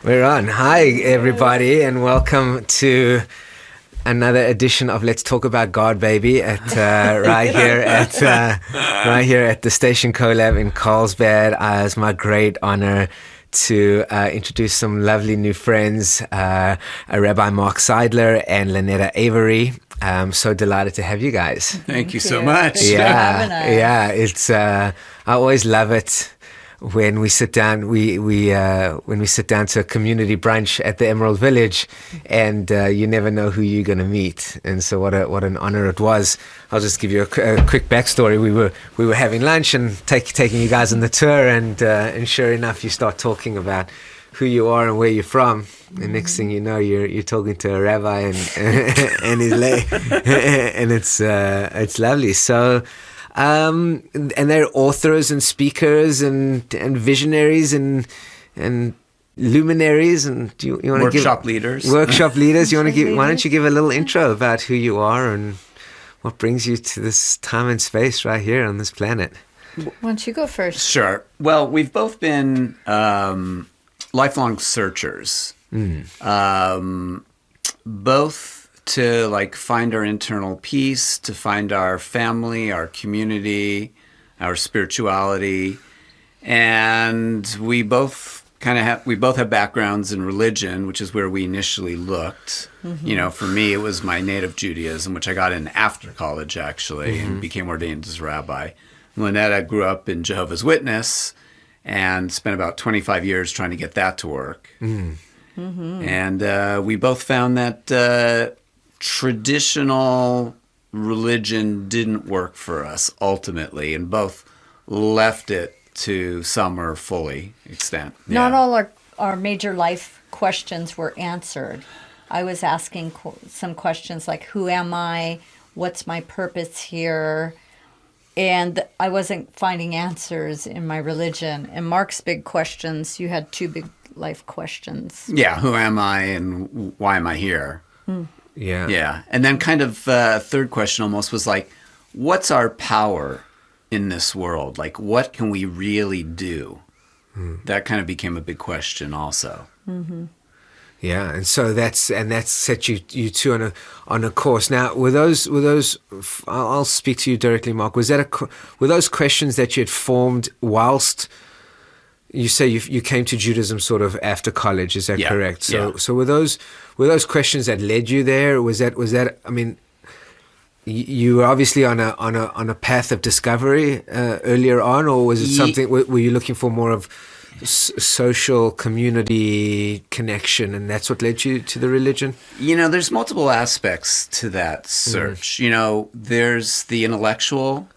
We're on. Hi, everybody, and welcome to another edition of Let's Talk About God, baby, at right here at the Station Collab in Carlebach. It's my great honor to introduce some lovely new friends, Rabbi Mark Seidler and Lynetta Avery. I'm so delighted to have you guys. Thank you so much. Thanks for having us. Yeah, it's I always love it when we sit down. When we sit down to a community brunch at the Emerald Village, and you never know who you're going to meet. And so what an honor it was. I'll just give you a quick backstory. We were having lunch and taking you guys on the tour, and sure enough, you start talking about who you are and where you're from. The next thing you know, you're talking to a rabbi and his lay, and it's lovely. So, and they're authors and speakers and visionaries and luminaries. And do you want to give workshop leaders? You want to give? Why don't you give a little intro about who you are and what brings you to this time and space right here on this planet? Why don't you go first? Sure. Well, we've both been lifelong searchers, both to find our internal peace, to find our family, our community, our spirituality, and we both have backgrounds in religion, which is where we initially looked. Mm-hmm. You know, for me, it was my native Judaism, which I got in after college actually, and became ordained as a rabbi. Lynetta grew up in Jehovah's Witness and spent about 25 years trying to get that to work. And we both found that traditional religion didn't work for us ultimately, and both left it to some or fully extent. Not all our major life questions were answered. I was asking some questions like, who am I? What's my purpose here? And I wasn't finding answers in my religion. And Mark's big questions, you had two big life questions. Yeah, who am I and why am I here? Yeah. Yeah. And then kind of third question almost was like, what's our power in this world? Like, what can we really do? That kind of became a big question also. Yeah, and so that's set you two on a course. Now, were those I'll speak to you directly, Mark. Were those questions that you had formed whilst you say you came to Judaism sort of after college? Is that correct? So were those questions that led you there? Was that? I mean, you were obviously on a path of discovery earlier on, or was it something? Were you looking for more of social community connection, and that's what led you to the religion? You know, there's multiple aspects to that search. You know, there's the intellectual.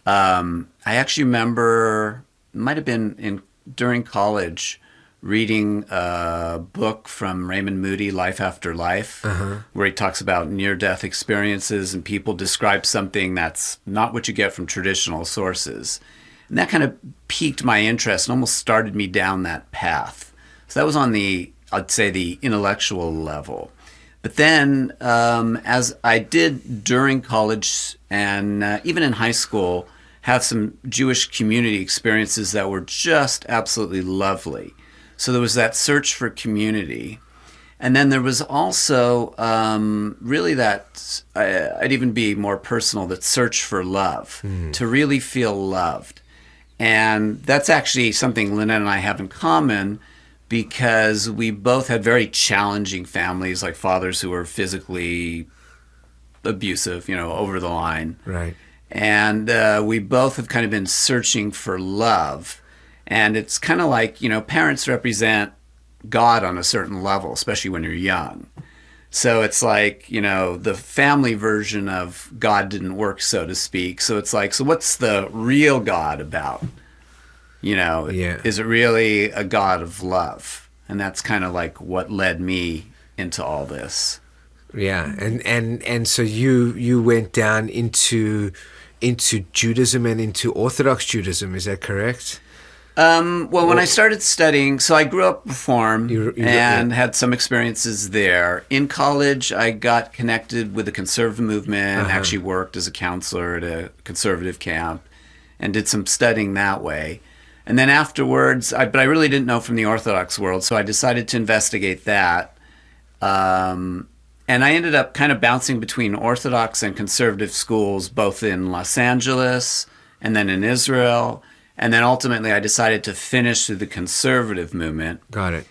I actually remember, might have been during college, reading a book from Raymond Moody, Life After Life, where he talks about near-death experiences, and people describe something that's not what you get from traditional sources. And that kind of piqued my interest and almost started me down that path. So that was on I'd say the intellectual level. But then as I did during college and even in high school, have some Jewish community experiences that were just absolutely lovely. So there was that search for community. And then there was also really that, I'd even be more personal, that search for love, to really feel loved. And that's actually something Lynetta and I have in common, because we both had very challenging families, like fathers who were physically abusive, you know, over the line. Right. And we both have kind of been searching for love. And it's kind of like, you know, parents represent God on a certain level, especially when you're young. So it's like, you know, the family version of God didn't work, so to speak. So it's like, so what's the real God about? You know, is it really a God of love? And that's kind of like what led me into all this. Yeah, and so you went down into Judaism and into Orthodox Judaism, is that correct? Well, when I started studying, so I grew up Reform and had some experiences there. In college, I got connected with the conservative movement, actually worked as a counselor at a conservative camp, and did some studying that way. And then afterwards, but I really didn't know from the Orthodox world, so I decided to investigate that. And I ended up kind of bouncing between Orthodox and conservative schools, both in Los Angeles and then in Israel. And then ultimately I decided to finish through the conservative movement. Got it.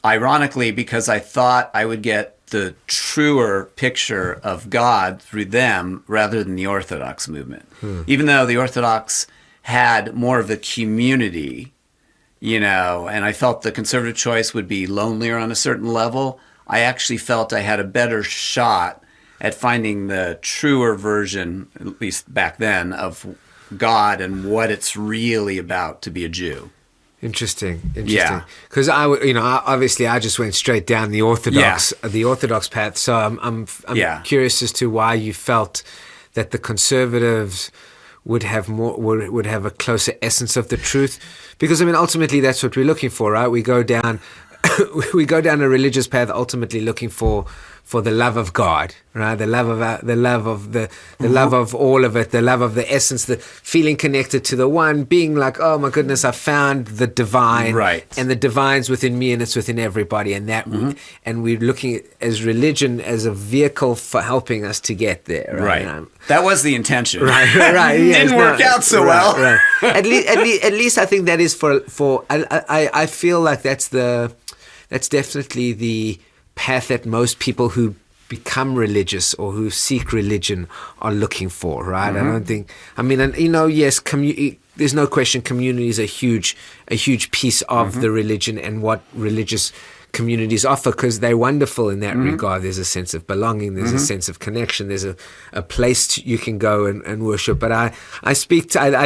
Ironically, because I thought I would get the truer picture of God through them rather than the Orthodox movement. Even though the Orthodox had more of a community, you know, and I felt the conservative choice would be lonelier on a certain level, I actually felt I had a better shot at finding the truer version, at least back then, of God and what it's really about to be a Jew. Interesting. Yeah. Because obviously I just went straight down the Orthodox path. So I'm curious as to why you felt that the conservatives would have a closer essence of the truth. Because I mean, ultimately that's what we're looking for, right? We go down a religious path, ultimately looking for the love of God, right? The love of love of all of it, the love of the essence, the feeling connected to the one, being like, oh my goodness, I found the divine, right? And the divine's within me, and it's within everybody, and that, and we're looking at as religion as a vehicle for helping us to get there, right? That was the intention, right? Didn't work out so well. Right. At least I think that is for. I feel like that's definitely the path that most people who become religious or who seek religion are looking for, right? I don't think, I mean, and yes, there's no question community is a huge piece of the religion and what religious communities offer, because they're wonderful in that regard. There's a sense of belonging, there's a sense of connection, there's a place you can go and worship. But I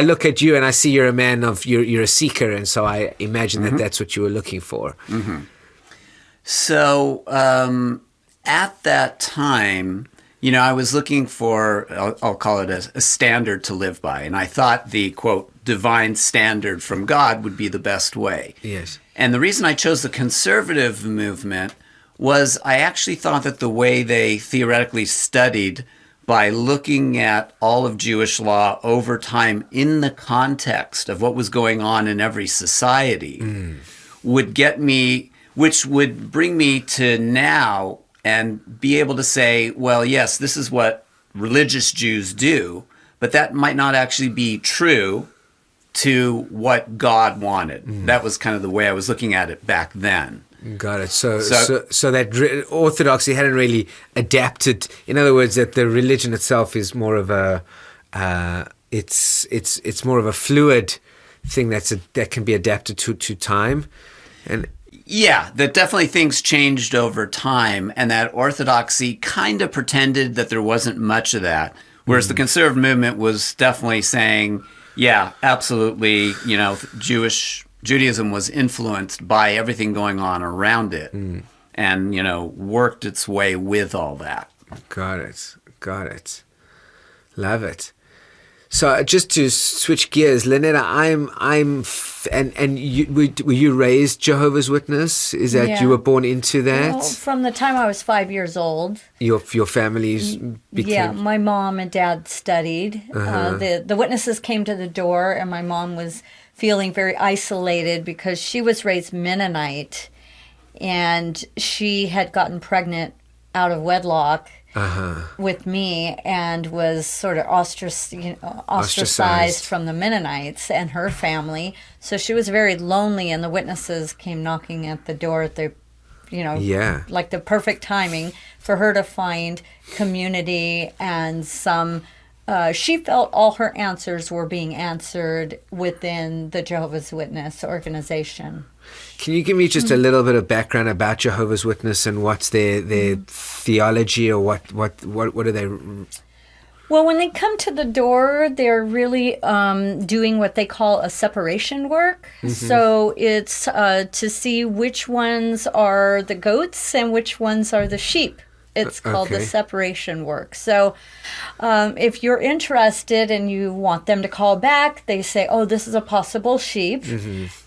look at you and I see you're a man you're a seeker, and so I imagine that that's what you were looking for. So at that time, I was looking for, I'll call it a standard to live by. And I thought the, quote, divine standard from God would be the best way. Yes. And the reason I chose the conservative movement was I actually thought that the way they theoretically studied by looking at all of Jewish law over time in the context of what was going on in every society would get me, which would bring me to now and be able to say, well, yes, this is what religious Jews do, but that might not actually be true to what God wanted. That was kind of the way I was looking at it back then. Got it. So that orthodoxy hadn't really adapted. In other words, that the religion itself is more of a it's more of a fluid thing that can be adapted to time. And yeah, that definitely things changed over time, and that orthodoxy kind of pretended that there wasn't much of that, whereas the conservative movement was definitely saying, yeah, absolutely, Judaism was influenced by everything going on around it, and, worked its way with all that. Got it. Love it. So just to switch gears, Lynetta, were you raised Jehovah's Witness? Is that you were born into that? Well, from the time I was 5 years old. Your family's became... Yeah, my mom and dad studied. The witnesses came to the door, and my mom was feeling very isolated because she was raised Mennonite, and she had gotten pregnant out of wedlock. With me, and was sort of ostracized from the Mennonites and her family. So she was very lonely, and the witnesses came knocking at the door at the, like the perfect timing for her to find community and some. She felt all her answers were being answered within the Jehovah's Witness organization. Can you give me just a little bit of background about Jehovah's Witness and what's their theology, or what are they? Well, when they come to the door, they're really doing what they call a separation work. So it's to see which ones are the goats and which ones are the sheep. It's called the separation work. So if you're interested and you want them to call back, they say, oh, this is a possible sheep.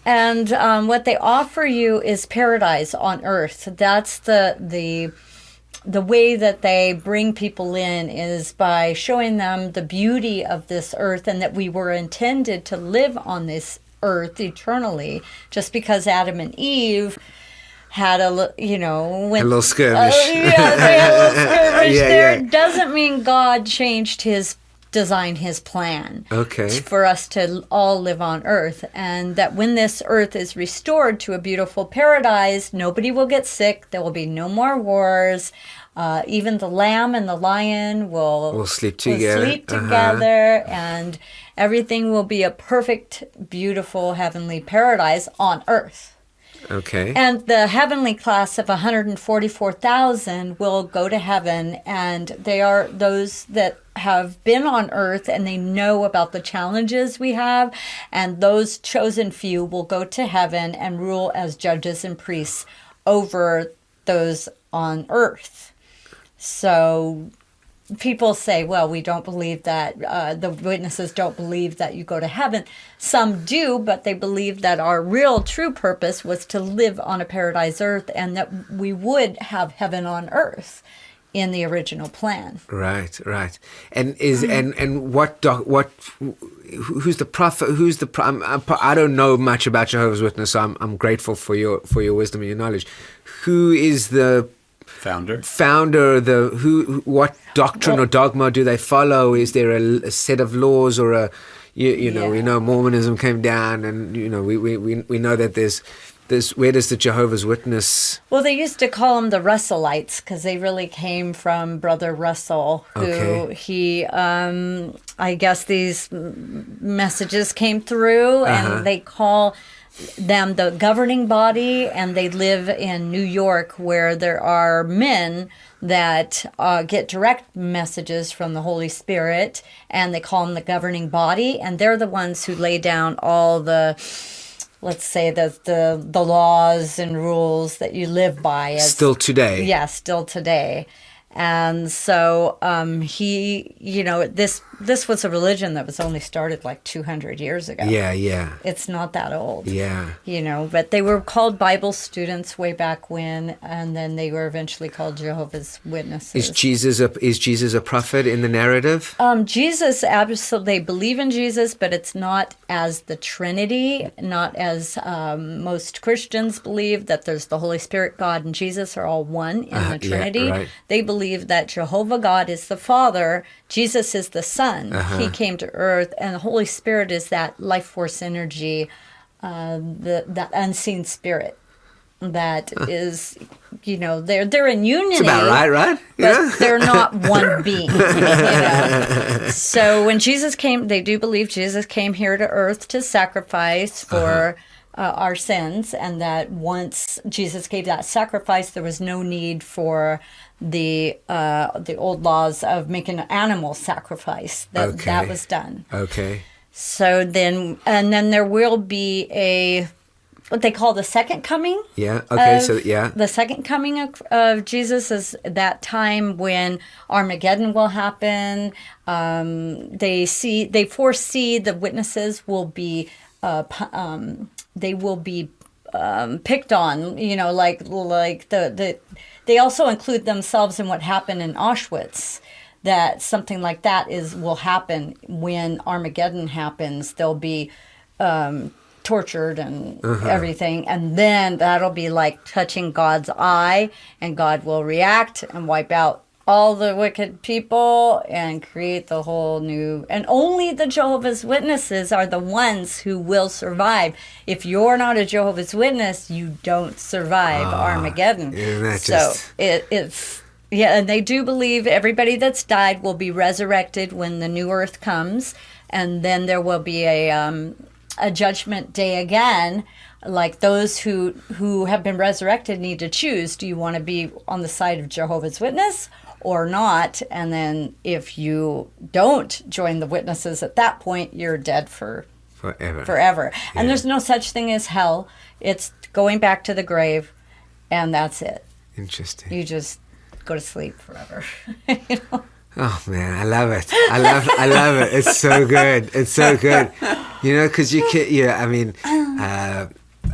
And what they offer you is paradise on earth. That's the way that they bring people in, is by showing them the beauty of this earth and that we were intended to live on this earth eternally. Just because Adam and Eve had a little skirmish. They had a little skirmish there. Yeah. Doesn't mean God changed his design, his plan. Okay. For us to all live on earth, and that when this earth is restored to a beautiful paradise, nobody will get sick. There will be no more wars. Even the lamb and the lion will sleep together. And everything will be a perfect, beautiful, heavenly paradise on earth. Okay. And the heavenly class of 144,000 will go to heaven, and they are those that have been on earth and they know about the challenges we have, and those chosen few will go to heaven and rule as judges and priests over those on earth. So people say, well, we don't believe that, the witnesses don't believe that you go to heaven. Some do, but they believe that our real true purpose was to live on a paradise earth, and that we would have heaven on earth in the original plan. Right. And who's the prophet? I don't know much about Jehovah's Witness, so I'm grateful for your wisdom and your knowledge. Who is the founder? What doctrine or dogma do they follow? Is there a set of laws, or we know Mormonism came down, and we know that there's where does the Jehovah's Witness? Well, they used to call them the Russellites because they really came from Brother Russell, who he, I guess these messages came through, and they call them the governing body, and they live in New York, where there are men that get direct messages from the Holy Spirit, and they call them the governing body, and they're the ones who lay down all the, let's say, the laws and rules that you live by. Still today. Yeah, still today. And so this was a religion that was only started like 200 years ago. Yeah. It's not that old. Yeah. But they were called Bible students way back when, and then they were eventually called Jehovah's Witnesses. Is Jesus a prophet in the narrative? Jesus, absolutely, they believe in Jesus, but it's not as the Trinity, not as most Christians believe, that there's the Holy Spirit, God, and Jesus are all one in the Trinity. Yeah, right. They believe that Jehovah God is the Father, Jesus is the Son. He came to earth, and the Holy Spirit is that life force energy, that unseen spirit that is, they're in union. It's about right? But they're not one being. So when Jesus came, they do believe Jesus came here to earth to sacrifice for our sins, and that once Jesus gave that sacrifice, there was no need for the old laws of making an animal sacrifice. That was done. Okay. So then there will be what they call the second coming. Yeah. Okay. The second coming of Jesus is that time when Armageddon will happen. They foresee the witnesses will be they will be picked on. They also include themselves in what happened in Auschwitz. That something like that will happen when Armageddon happens. They'll be tortured and everything, and then that'll be like touching God's eye, and God will react and wipe out all the wicked people and create the whole new. And only the Jehovah's Witnesses are the ones who will survive. If you're not a Jehovah's Witness, you don't survive Armageddon. And they do believe everybody that's died will be resurrected when the new earth comes, and then there will be a judgment day again. Like those who have been resurrected need to choose: do you want to be on the side of Jehovah's Witness or not? And then if you don't join the witnesses at that point, you're dead forever. Yeah. And there's no such thing as hell. It's going back to the grave, and that's it. Interesting. You just go to sleep forever. Oh man, I love it. I love it. It's so good. Because you can.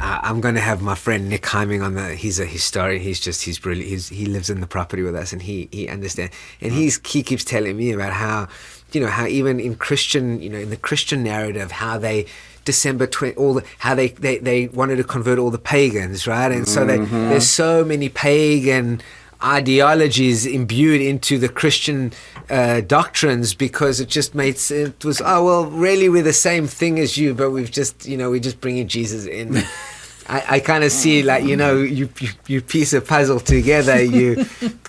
I'm going to have my friend Nick Heiming on he's a historian. He's brilliant. He lives in the property with us, and he understands. And he keeps telling me about how, how even in Christian, in the Christian narrative, how they December 20, how they wanted to convert all the pagans, right? And so there's so many pagan ideologies imbued into the Christian doctrines, because it just it was, oh well, really we're the same thing as you, but we're just bringing Jesus in. I kind of see, like, you piece a puzzle together.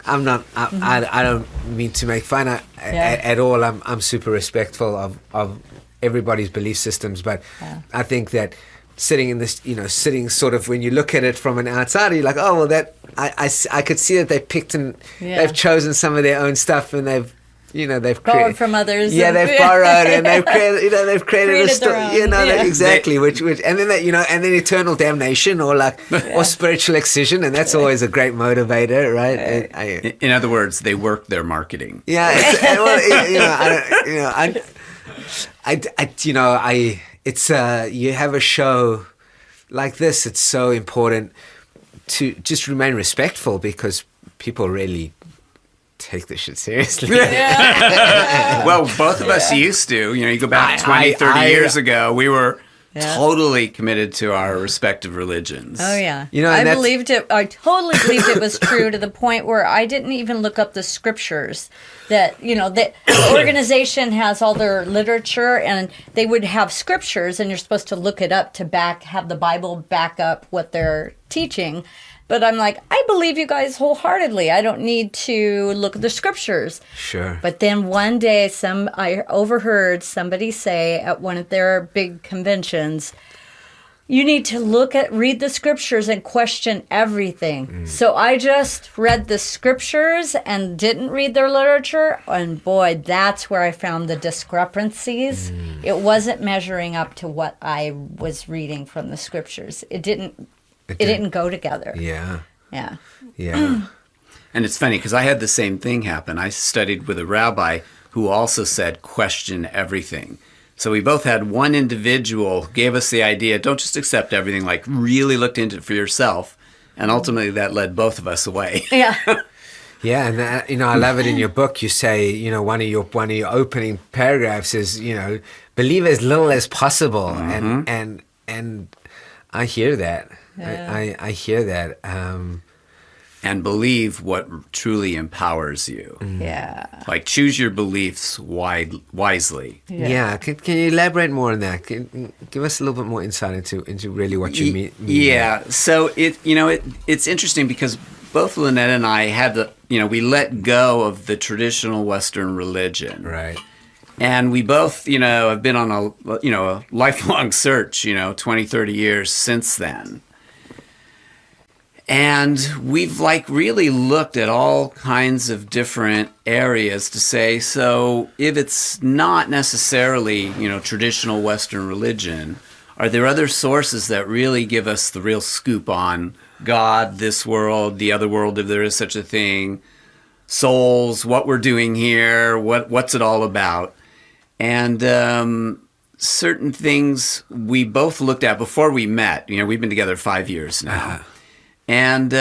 I don't mean to make fun at all. I'm super respectful of everybody's belief systems, but I think that sitting in this, sitting sort of, when you look at it from an outsider, you're like, oh well, that I could see that they picked and they've chosen some of their own stuff, and they've borrowed from others. Yeah, they've borrowed, and they've created, they've created a story. Exactly. Which, and then and then eternal damnation, or or spiritual excision, and that's always a great motivator, right? In other words, they work their marketing. Yeah. You have a show like this. It's so important to just remain respectful, because people really take this shit seriously. Well, both of us used to. You go back 20, 30 years ago, we were totally committed to our respective religions. Oh, yeah. I believed it. I totally believed it was true, to the point where I didn't even look up the scriptures. That, the organization has all their literature, and they would have scriptures, and you're supposed to look it up to have the Bible back up what they're teaching. But I'm like, I believe you guys wholeheartedly. I don't need to look at the scriptures. Sure. But then one day, I overheard somebody say at one of their big conventions, you need to read the scriptures and question everything. So I just read the scriptures and didn't read their literature. And boy, that's where I found the discrepancies. It wasn't measuring up to what I was reading from the scriptures. It didn't go together. Yeah. Yeah. Yeah. And it's funny, because I had the same thing happen. I studied with a rabbi who also said, question everything. So we both had one individual who gave us the idea, don't just accept everything, like really looked into it for yourself. And ultimately that led both of us away. Yeah. Yeah, and I love it in your book. You say, one of your opening paragraphs is, believe as little as possible, and I hear that. Yeah. I hear that. And believe what truly empowers you. Yeah. Like, choose your beliefs wisely. Yeah. Can you elaborate more on that? Give us a little bit more insight into really what you mean. Yeah. So it's interesting, because both Lynetta and I had we let go of the traditional Western religion. Right. And we both, have been on a lifelong search, 20, 30 years since then. And we've really looked at all kinds of different areas to say, so if it's not necessarily, traditional Western religion, are there other sources that really give us the real scoop on God, this world, the other world, if there is such a thing, souls, what we're doing here, what's it all about? And certain things we both looked at before we met. We've been together 5 years now. And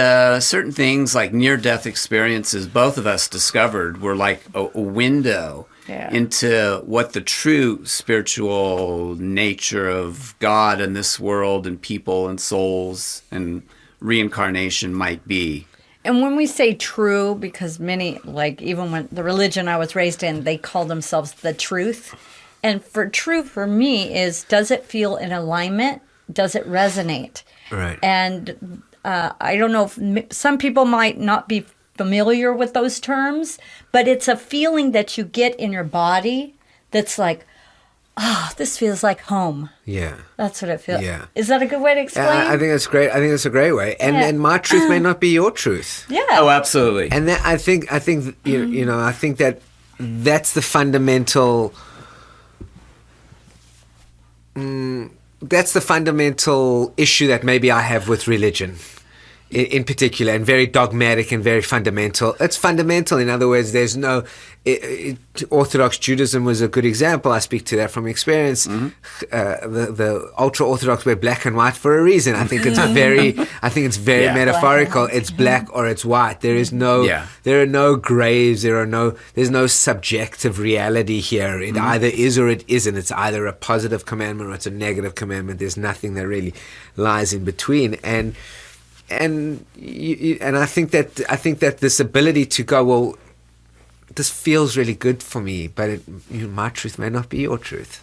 certain things like near-death experiences, both of us discovered were like a window into what the true spiritual nature of God and this world and people and souls and reincarnation might be. And when we say true, because many, even when the religion I was raised in, they call themselves the truth. And true for me is, does it feel in alignment? Does it resonate? Right. And I don't know if some people might not be familiar with those terms, but it's a feeling that you get in your body that's like, oh, this feels like home. Yeah. That's what it feels. Yeah. Is that a good way to explain? I think that's great. I think that's a great way. And my truth may not be your truth. Yeah. Oh, absolutely. And that, I think I think that that's the fundamental. That's the fundamental issue that maybe I have with religion, in particular, and very dogmatic and very fundamental. It's fundamental. In other words, there's no Orthodox Judaism was a good example. I speak to that from experience. The ultra Orthodox wear black and white for a reason. I think it's very metaphorical. It's black or it's white. There is no there are no grays. There's no subjective reality here. It either is or it isn't. It's either a positive commandment or it's a negative commandment. There's nothing that really lies in between. And I think that this ability to go, well, this feels really good for me, but my truth may not be your truth.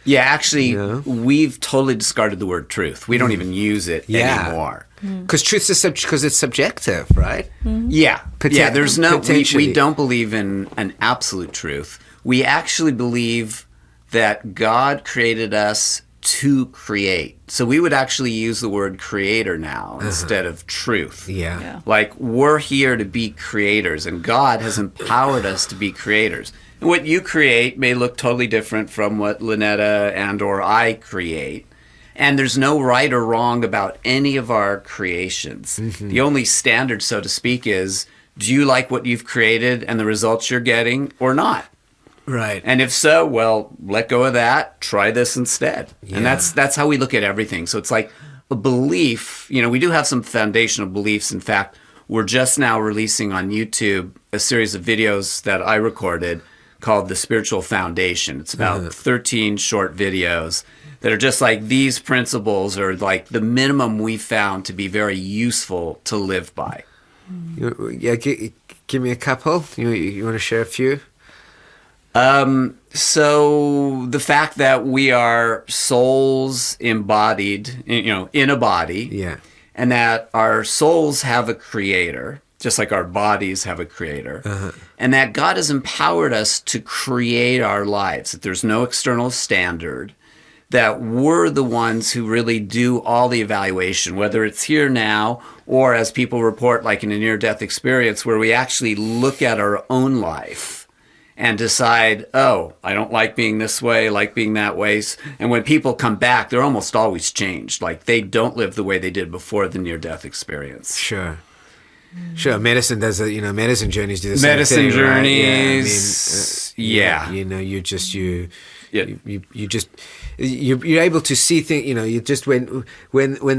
Yeah, actually, we've totally discarded the word truth. We don't even use it anymore. Because truth is because it's subjective, right? Yeah, there's we don't believe in an absolute truth. We actually believe that God created us to create. So we would actually use the word creator now instead of truth. Yeah. Like, we're here to be creators, and God has empowered us to be creators. And what you create may look totally different from what Lynetta and or I create. And there's no right or wrong about any of our creations. The only standard, so to speak, is, do you like what you've created and the results you're getting or not? Right. And if so, well, let go of that. Try this instead. Yeah. And that's how we look at everything. So it's like a belief. We do have some foundational beliefs. In fact, we're just now releasing on YouTube a series of videos that I recorded called The Spiritual Foundation. It's about 13 short videos that are just like, these principles are like the minimum we found to be very useful to live by. Yeah, give me a couple. You want to share a few? So the fact that we are souls embodied, in a body, and that our souls have a creator, just like our bodies have a creator, and that God has empowered us to create our lives, that there's no external standard, that we're the ones who really do all the evaluation, whether it's here now or as people report, like in a near-death experience, where we actually look at our own life and decide, oh, I don't like being this way, I like being that way. And when people come back, they're almost always changed. Like, they don't live the way they did before the near-death experience. Sure. Medicine does medicine journeys do the same medicine thing, journeys, right? You're able to see things. You just when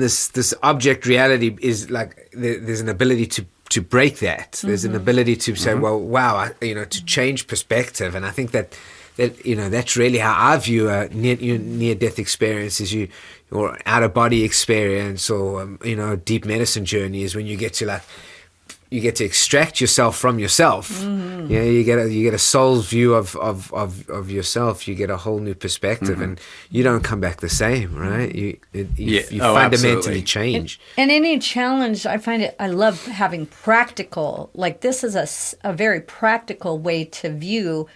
this object reality is like, there's an ability to break that. There's an ability to say, well, wow, to change perspective. And I think that's really how I view a near-death experience, is or out-of-body experience, or deep medicine journey, is when you get to extract yourself from yourself. You get a soul's view of yourself. You get a whole new perspective, and you don't come back the same, right? You fundamentally absolutely. change. And any challenge, I love having practical, like, this is a very practical way to view,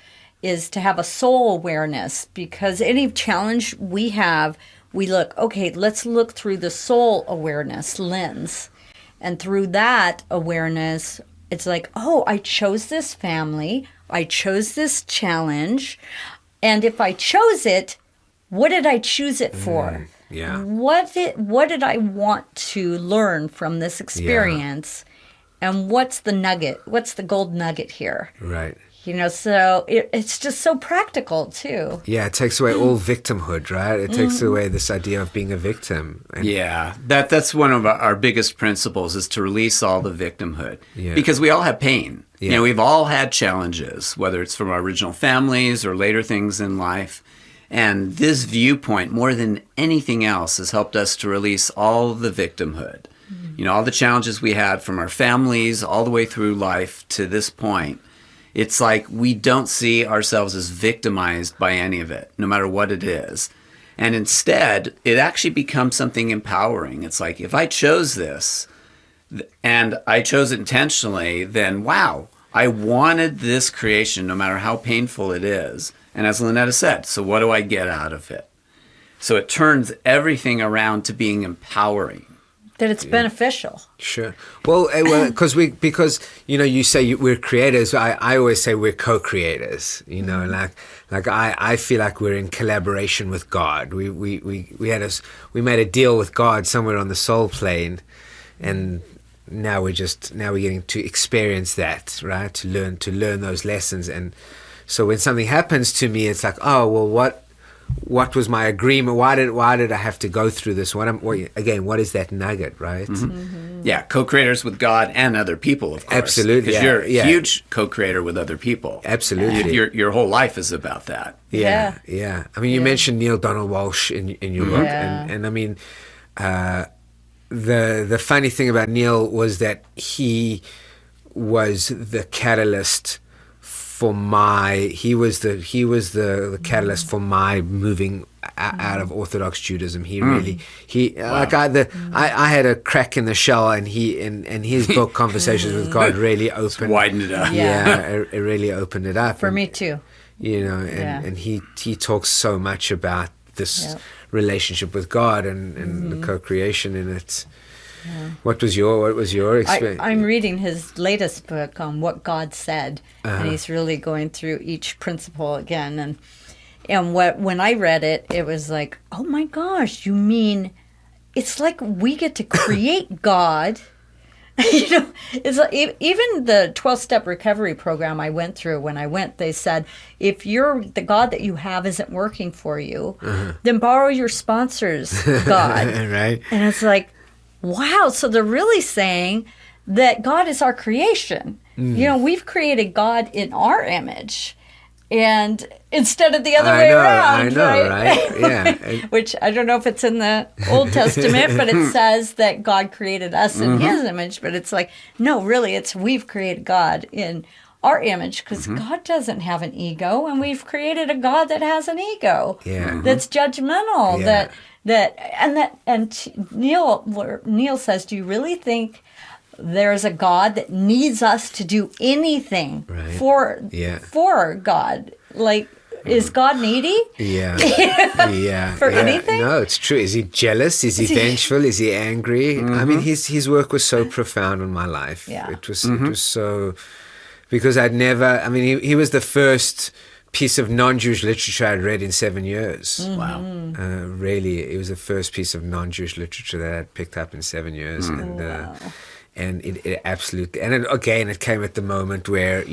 is to have a soul awareness, because any challenge we have, let's look through the soul awareness lens. And through that awareness, it's like, oh, I chose this family. I chose this challenge. And if I chose it, what did I choose it for? What did I want to learn from this experience? And what's the nugget? What's the gold nugget here? Right. So it's just so practical, too. Yeah, it takes away all victimhood, right? It takes away this idea of being a victim. And that's one of our biggest principles, is to release all the victimhood. Yeah. Because we all have pain. We've all had challenges, whether it's from our original families or later things in life. And this viewpoint, more than anything else, has helped us to release all of the victimhood. All the challenges we had from our families all the way through life to this point. It's like we don't see ourselves as victimized by any of it, no matter what it is. And instead, it actually becomes something empowering. It's like, if I chose this, and I chose it intentionally, then wow, I wanted this creation, no matter how painful it is. And as Lynetta said, so what do I get out of it? So it turns everything around to being empowering. That it's beneficial. Sure. Well, because you say we're creators. I always say we're co-creators. Like I feel like we're in collaboration with God. We made a deal with God somewhere on the soul plane, and now we're getting to experience that, right? To learn those lessons. And so when something happens to me, it's like, oh well, what was my agreement? Why did I have to go through this? What is that nugget, right? Yeah, co-creators with God and other people, of course. Absolutely, because you're a huge co-creator with other people. Absolutely, your whole life is about that. Yeah. I mean, you mentioned Neil Donald Walsh in your book, and I mean, the funny thing about Neil was that he was the catalyst for he was the catalyst for my moving out of Orthodox Judaism. I had a crack in the shell, and his book Conversations with God really widened it up. It really opened it up for me too. And he talks so much about this relationship with God and the co-creation in it. Yeah. What was your experience? I'm reading his latest book on what God said, and he's really going through each principle again. And when I read it, it was like, oh my gosh, you mean it's like we get to create God? It's like, even the 12-step recovery program I went through. When I went, they said, if the God that you have isn't working for you, then borrow your sponsor's God. Right? And it's like, wow, so they're really saying that God is our creation. We've created God in our image, and instead of the other way around. I know, right? Yeah. Which I don't know if it's in the Old Testament, but it says that God created us in his image. But it's like, no, really, we've created God in our image, because God doesn't have an ego, and we've created a God that has an ego. Yeah. That's judgmental. Yeah. Neil says, do you really think there's a God that needs us to do anything for God? Like, is God needy? Yeah. For anything? No, it's true. Is he jealous? Is he vengeful? Is he angry? I mean, his work was so profound in my life. Yeah. It was so, because he was the first piece of non-Jewish literature I'd read in 7 years. Wow. Really, it was the first piece of non-Jewish literature that I'd picked up in 7 years. And it absolutely, and it came at the moment where,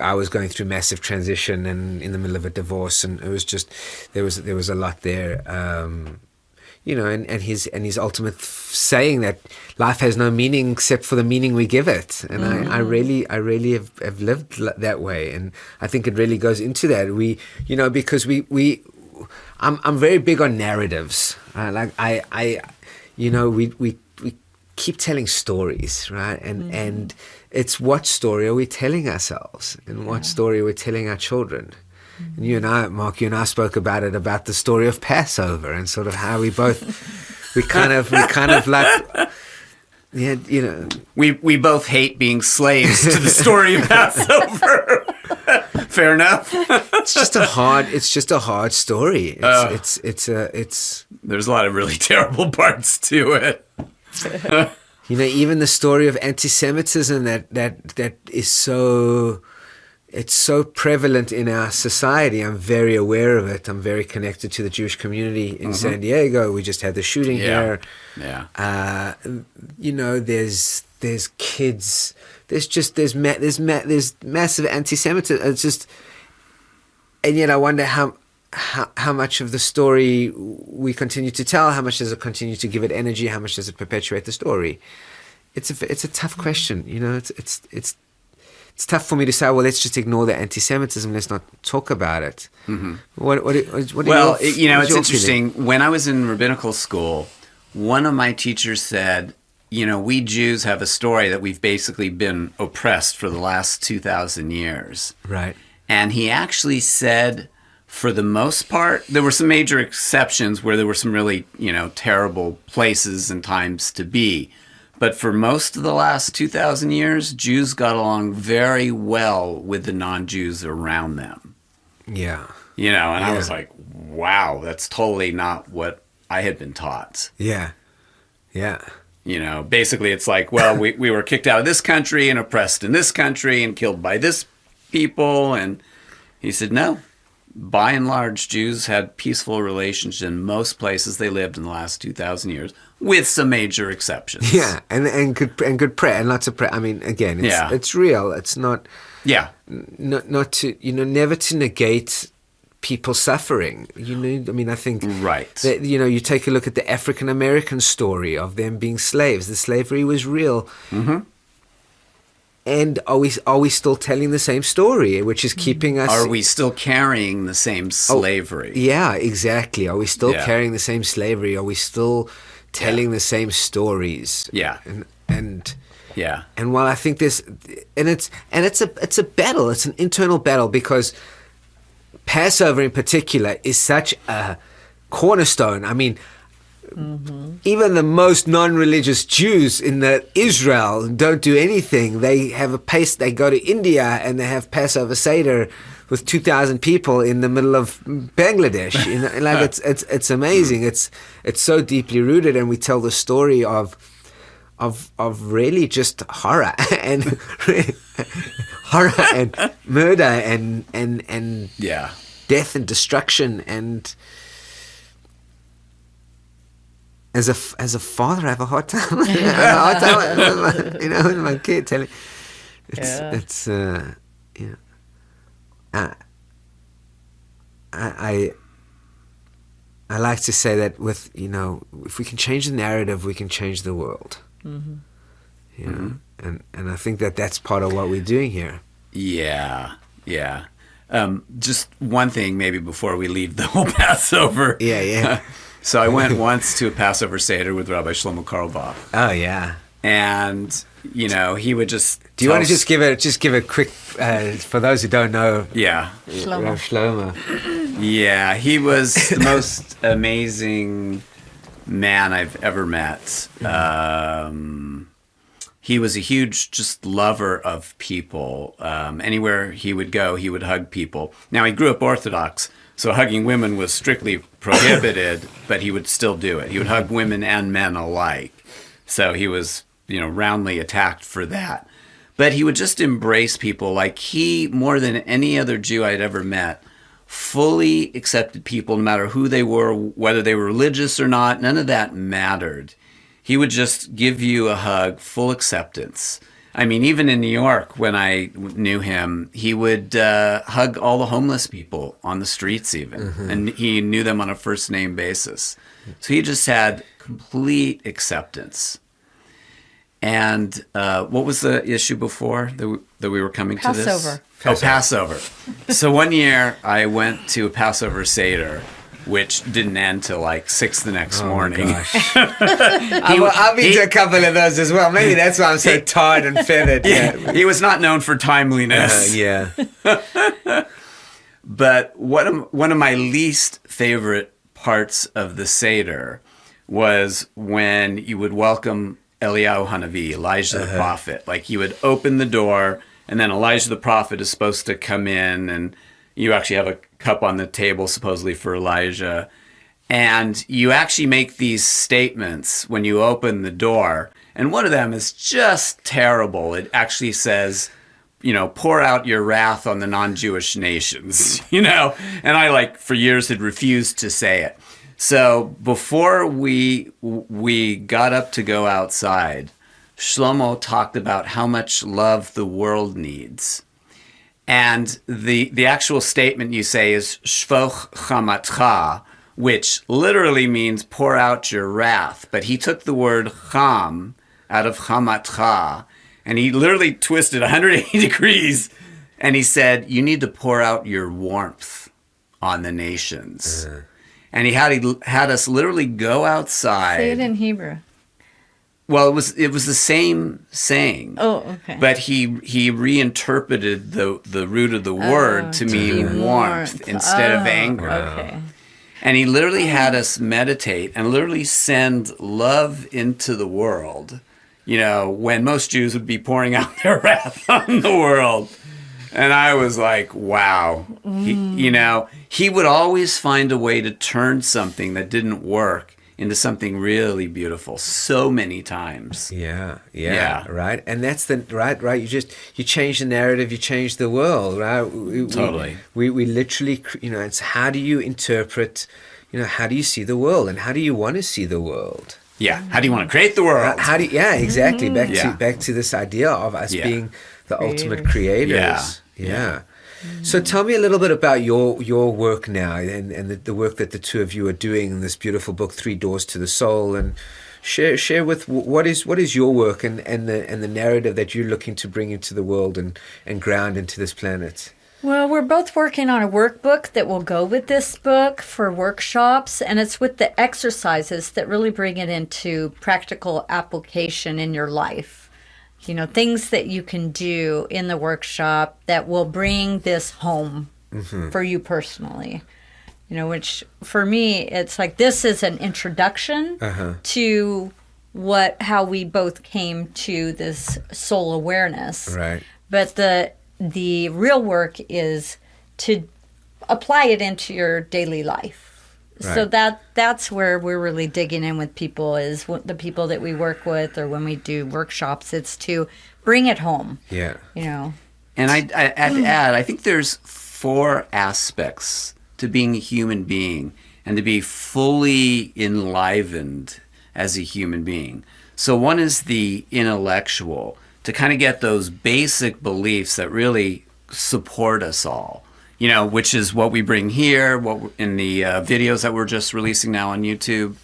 I was going through massive transition and in the middle of a divorce, and it was just, there was a lot there. And his ultimate saying that life has no meaning except for the meaning we give it, and I really have lived that way, and I think it really goes into that. Because I'm very big on narratives. We keep telling stories, right? And it's, what story are we telling ourselves, and what story are we telling our children? And you and I, Mark, spoke about the story of Passover, and sort of how we kind of like, we both hate being slaves to the story of Passover. Fair enough. It's just a hard story. There's a lot of really terrible parts to it. Even the story of anti-Semitism that is so. It's so prevalent in our society. I'm very aware of it. I'm very connected to the Jewish community in San Diego. We just had the shooting here. Yeah. There's kids. There's massive anti-Semitism. It's just, and yet I wonder how much of the story we continue to tell. How much does it continue to give it energy? How much does it perpetuate the story? It's a tough question. It's tough for me to say, well, let's just ignore the anti-Semitism. Let's not talk about it. It's interesting. When I was in rabbinical school, one of my teachers said, we Jews have a story that we've basically been oppressed for the last 2,000 years. Right. And he actually said, for the most part, there were some major exceptions where there were some really, terrible places and times to be. But for most of the last 2,000 years, Jews got along very well with the non-Jews around them. Yeah. I was like, wow, that's totally not what I had been taught. Yeah. Yeah. Basically it's like, well, we were kicked out of this country and oppressed in this country and killed by this people. And he said, no, by and large, Jews had peaceful relations in most places they lived in the last 2,000 years with some major exceptions. Yeah, and good prayer and lots of prayer. I mean, again, it's real. It's not to never to negate people's suffering. I mean, I think that, you take a look at the African American story of them being slaves. The slavery was real. Mm-hmm. And are we still telling the same story, which is keeping us? Are we still carrying the same slavery? Yeah, exactly. Are we still carrying the same slavery? Are we still telling the same stories? Yeah. And while I think it's a battle. It's an internal battle, because Passover in particular is such a cornerstone. I mean, even the most non-religious Jews in Israel don't do anything. They have they go to India and they have Passover Seder with 2,000 people in the middle of Bangladesh. It's amazing. It's so deeply rooted, and we tell the story of really just horror and murder and death and destruction. And as a father, I have a hard time. With my kid telling. I like to say that if we can change the narrative, we can change the world. And I think that's part of what we're doing here. Yeah. Just one thing maybe before we leave the whole Passover. Yeah. So I went once to a Passover Seder with Rabbi Shlomo Carlebach. Oh yeah. And he would just. Do you want to just give a quick for those who don't know? Yeah. Shlomo. Yeah, he was the most amazing man I've ever met. He was a huge just lover of people. Anywhere he would go, he would hug people. Now, he grew up Orthodox, so hugging women was strictly prohibited, but he would still do it. He would hug women and men alike. So he was, roundly attacked for that. But he would just embrace people. Like, he, more than any other Jew I'd ever met, fully accepted people no matter who they were, whether they were religious or not. None of that mattered. He would just give you a hug, full acceptance. I mean, even in New York, when I knew him, he would hug all the homeless people on the streets even. And he knew them on a first-name basis. So he just had complete acceptance. And what was the issue before that we were coming to this? Passover. Passover. So one year I went to a Passover Seder, which didn't end till like 6 the next morning. Gosh. I've been to a couple of those as well. Maybe that's why I'm so tired and feathered. Yeah. He was not known for timeliness. Yeah. But one of my least favorite parts of the Seder was when you would welcome Eliyahu Hanavi, Elijah the prophet. Like, you would open the door, and then Elijah the prophet is supposed to come in, and you actually have a cup on the table supposedly for Elijah. And you actually make these statements when you open the door. And one of them is just terrible. It actually says, pour out your wrath on the non-Jewish nations, And I, for years had refused to say it. So before we got up to go outside, Shlomo talked about how much love the world needs. And the actual statement you say is shvoch chamatcha, which literally means pour out your wrath. But he took the word cham out of chamatcha, and he literally twisted 180 degrees, and he said, you need to pour out your warmth on the nations. And he had us literally go outside. Say it in Hebrew. Well, it was the same saying. Oh, okay. But he reinterpreted the root of the word to mean warmth instead of anger. Okay. And he literally had us meditate and literally send love into the world, when most Jews would be pouring out their wrath on the world. And I was like, wow. He would always find a way to turn something that didn't work into something really beautiful so many times. Yeah, right. And that's right. You change the narrative, you change the world, right? Totally. We literally, it's how do you interpret, how do you see the world, and how do you want to see the world? Yeah. How do you want to create the world? How do you, yeah, exactly. Yeah. Back to this idea of us being the ultimate creators. Yeah. So tell me a little bit about your work now and the work that the two of you are doing in this beautiful book, Three Doors to the Soul, and share with what is your work and the narrative that you're looking to bring into the world and ground into this planet. Well, we're both working on a workbook that will go with this book for workshops, and it's with the exercises that really bring it into practical application in your life. You know, things that you can do in the workshop that will bring this home for you personally. You know, which for me, it's like this is an introduction to how we both came to this soul awareness. Right. But the real work is to apply it into your daily life. Right. So that's where we're really digging in with people, is the people that we work with, or when we do workshops, it's to bring it home. Yeah. You know. And I'd add, I think there's 4 aspects to being a human being and to be fully enlivened as a human being. So one is the intellectual, to kind of get those basic beliefs that really support us all, you know, which is what we bring here, in the videos that we're just releasing now on YouTube.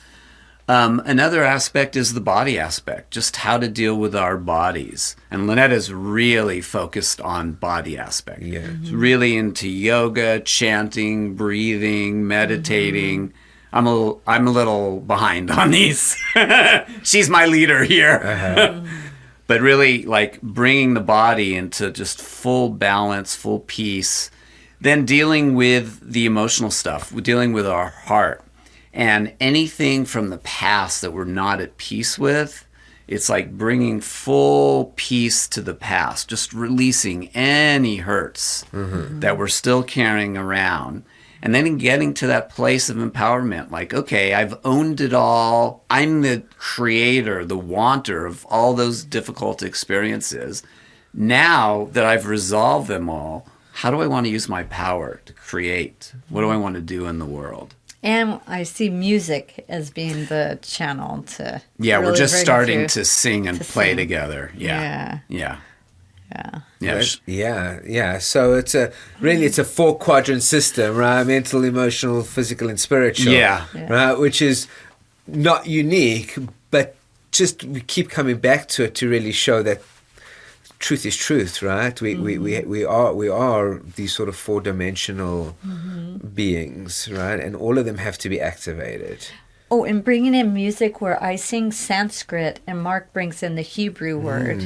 Another aspect is the body aspect, just how to deal with our bodies. And Lynetta's really focused on body aspect. Yeah. She's really into yoga, chanting, breathing, meditating. I'm a little behind on these. She's my leader here. But really, like, bringing the body into just full balance, full peace, then dealing with the emotional stuff, dealing with our heart. And anything from the past that we're not at peace with, it's like bringing full peace to the past, just releasing any hurts that we're still carrying around. And then getting to that place of empowerment, like, okay, I've owned it all. I'm the creator, the wanter of all those difficult experiences. Now that I've resolved them all, how do I want to use my power to create? What do I want to do in the world? And I see music as being the channel to Yeah, really we're just bring starting you to sing and play together. Yeah. Yeah. So it's a 4-quadrant system, right? Mental, emotional, physical, and spiritual. Yeah. Right, which is not unique, but just we keep coming back to it to really show that truth is truth, right? We are these sort of 4-dimensional beings, right? And all of them have to be activated. Oh, and bringing in music where I sing Sanskrit and Mark brings in the Hebrew word,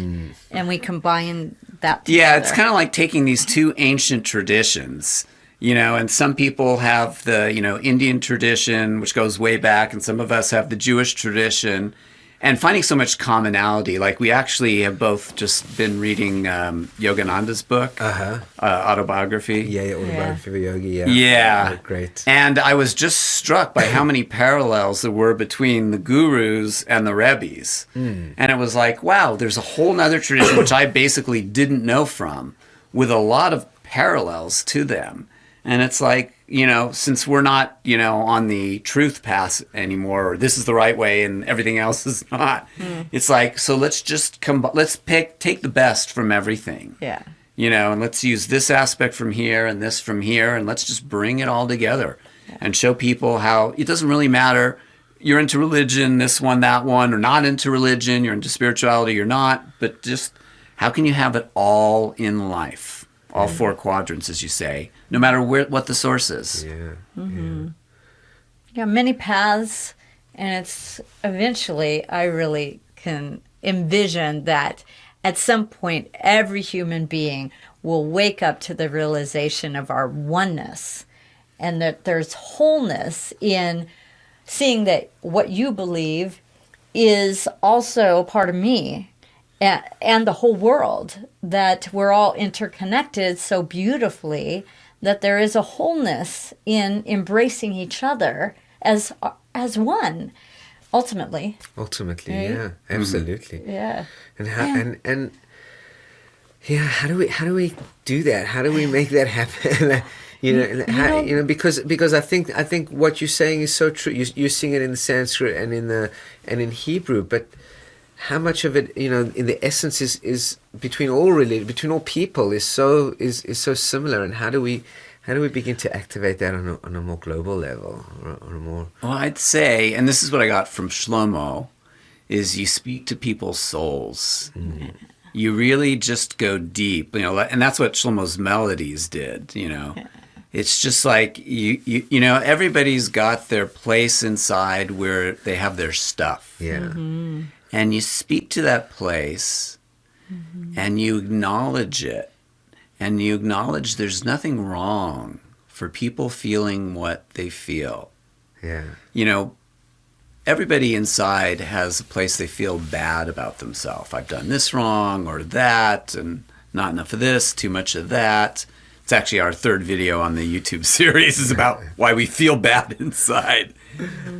and we combine that together. Yeah, it's kind of like taking these 2 ancient traditions, you know, and some people have the, you know, Indian tradition, which goes way back, and some of us have the Jewish tradition, and finding so much commonality. Like, we actually have both just been reading Yogananda's book, autobiography. Yeah, autobiography of a yogi. Yeah. Oh, great. And I was just struck by how many parallels there were between the gurus and the Rabbis. And it was like, wow, there's a whole nother tradition which I basically didn't know from, with a lot of parallels to them. And it's like, you know, since we're not, you know, on the truth path anymore, or this is the right way and everything else is not, it's like, so let's just take the best from everything. Yeah. You know, and let's use this aspect from here and this from here, and let's just bring it all together and show people how it doesn't really matter. You're into religion, this one, that one, or not into religion, you're into spirituality, you're not, but just how can you have it all in life? All 4 quadrants, as you say, no matter what the source is. Yeah, many paths, and it's eventually, I really can envision that at some point, every human being will wake up to the realization of our oneness, and that there's wholeness in seeing that what you believe is also part of me. And the whole world, that we're all interconnected so beautifully, that there is a wholeness in embracing each other as one, ultimately. Ultimately, Right? yeah, absolutely. Yeah. And how do we do that? How do we make that happen? Because I think what you're saying is so true. You're seeing it in the Sanskrit and in Hebrew, but how much of it, in the essence is between all between all people is so similar, and how do we begin to activate that on a more global level, or a more? Well, I'd say, and this is what I got from Shlomo, is you speak to people's souls. Mm-hmm. You really just go deep, and that's what Shlomo's melodies did. It's just like everybody's got their place inside where they have their stuff. Yeah. Mm-hmm. And you speak to that place, and you acknowledge it, and you acknowledge there's nothing wrong for people feeling what they feel. Yeah. Everybody inside has a place they feel bad about themselves. I've done this wrong or that, and not enough of this, too much of that. It's actually our third video on the YouTube series is about why we feel bad inside.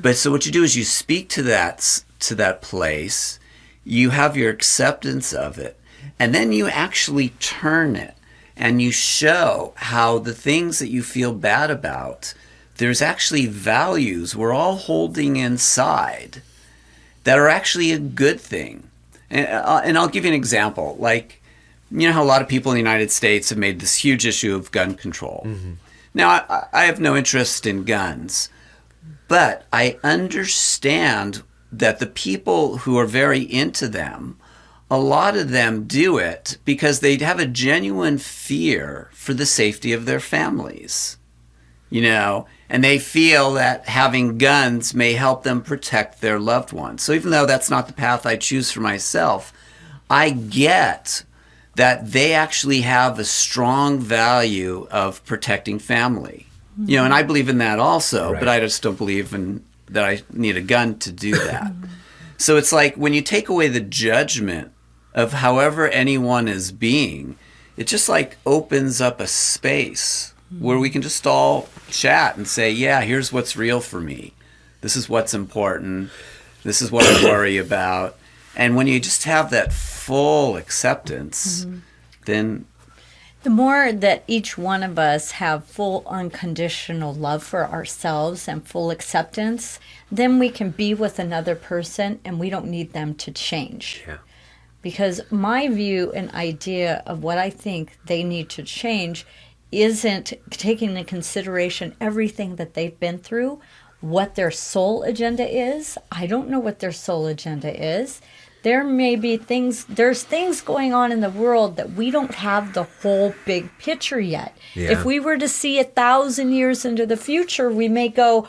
But so what you do is you speak to that place, you have your acceptance of it, and then you actually turn it and you show how the things that you feel bad about, there's actually values we're all holding inside that are actually a good thing. And I'll give you an example. Like, how a lot of people in the United States have made this huge issue of gun control. Mm-hmm. Now, I have no interest in guns, but I understand that the people who are very into them, a lot of them do it because they have a genuine fear for the safety of their families. And they feel that having guns may help them protect their loved ones. So even though that's not the path I choose for myself, I get that they actually have a strong value of protecting family. And I believe in that also, right. But I just don't believe that I need a gun to do that. So it's like when you take away the judgment of however anyone is being, it just like opens up a space where we can just all chat and say, yeah, here's what's real for me. This is what's important. This is what I worry about. And when you just have that full acceptance, then... The more that each one of us have full unconditional love for ourselves and full acceptance, then we can be with another person and we don't need them to change. Yeah. Because my view and idea of what I think they need to change isn't taking into consideration everything that they've been through, what their soul agenda is. I don't know what their soul agenda is. There may be there's things going on in the world that we don't have the whole big picture yet. Yeah. If we were to see 1,000 years into the future, we may go,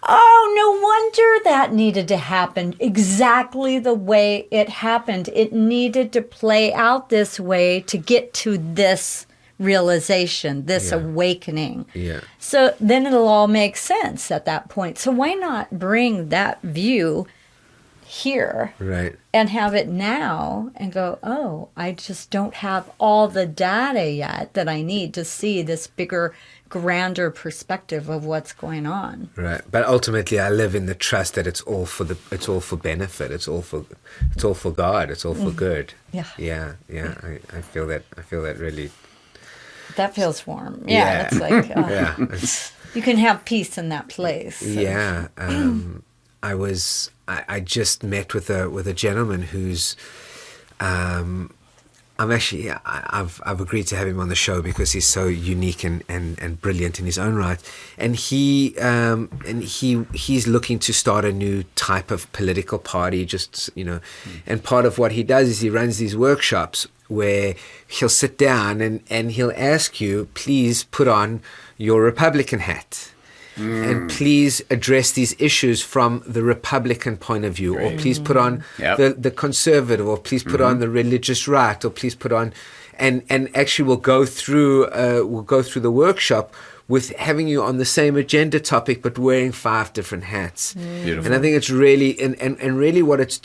oh, no wonder that needed to happen exactly the way it happened. It needed to play out this way to get to this realization, this awakening. Yeah. So then it'll all make sense at that point. So why not bring that view here, right, and have it now and go, oh, I just don't have all the data yet that I need to see this bigger, grander perspective of what's going on. Right. But ultimately I live in the trust that it's all for benefit, it's all for God, it's all for good. Yeah. Yeah. I feel that really. That feels warm. Yeah. It's like yeah. You can have peace in that place. So. Yeah. I just met with a gentleman who's I've agreed to have him on the show because he's so unique and brilliant in his own right, and he's looking to start a new type of political party, and part of what he does is he runs these workshops where he'll sit down and he'll ask you, please put on your Republican hat. And please address these issues from the Republican point of view, or please put on the conservative, or please put on the religious right, or please put on, and actually we'll go through the workshop with having you on the same agenda topic but wearing 5 different hats. Beautiful. And I think it's really and really what it's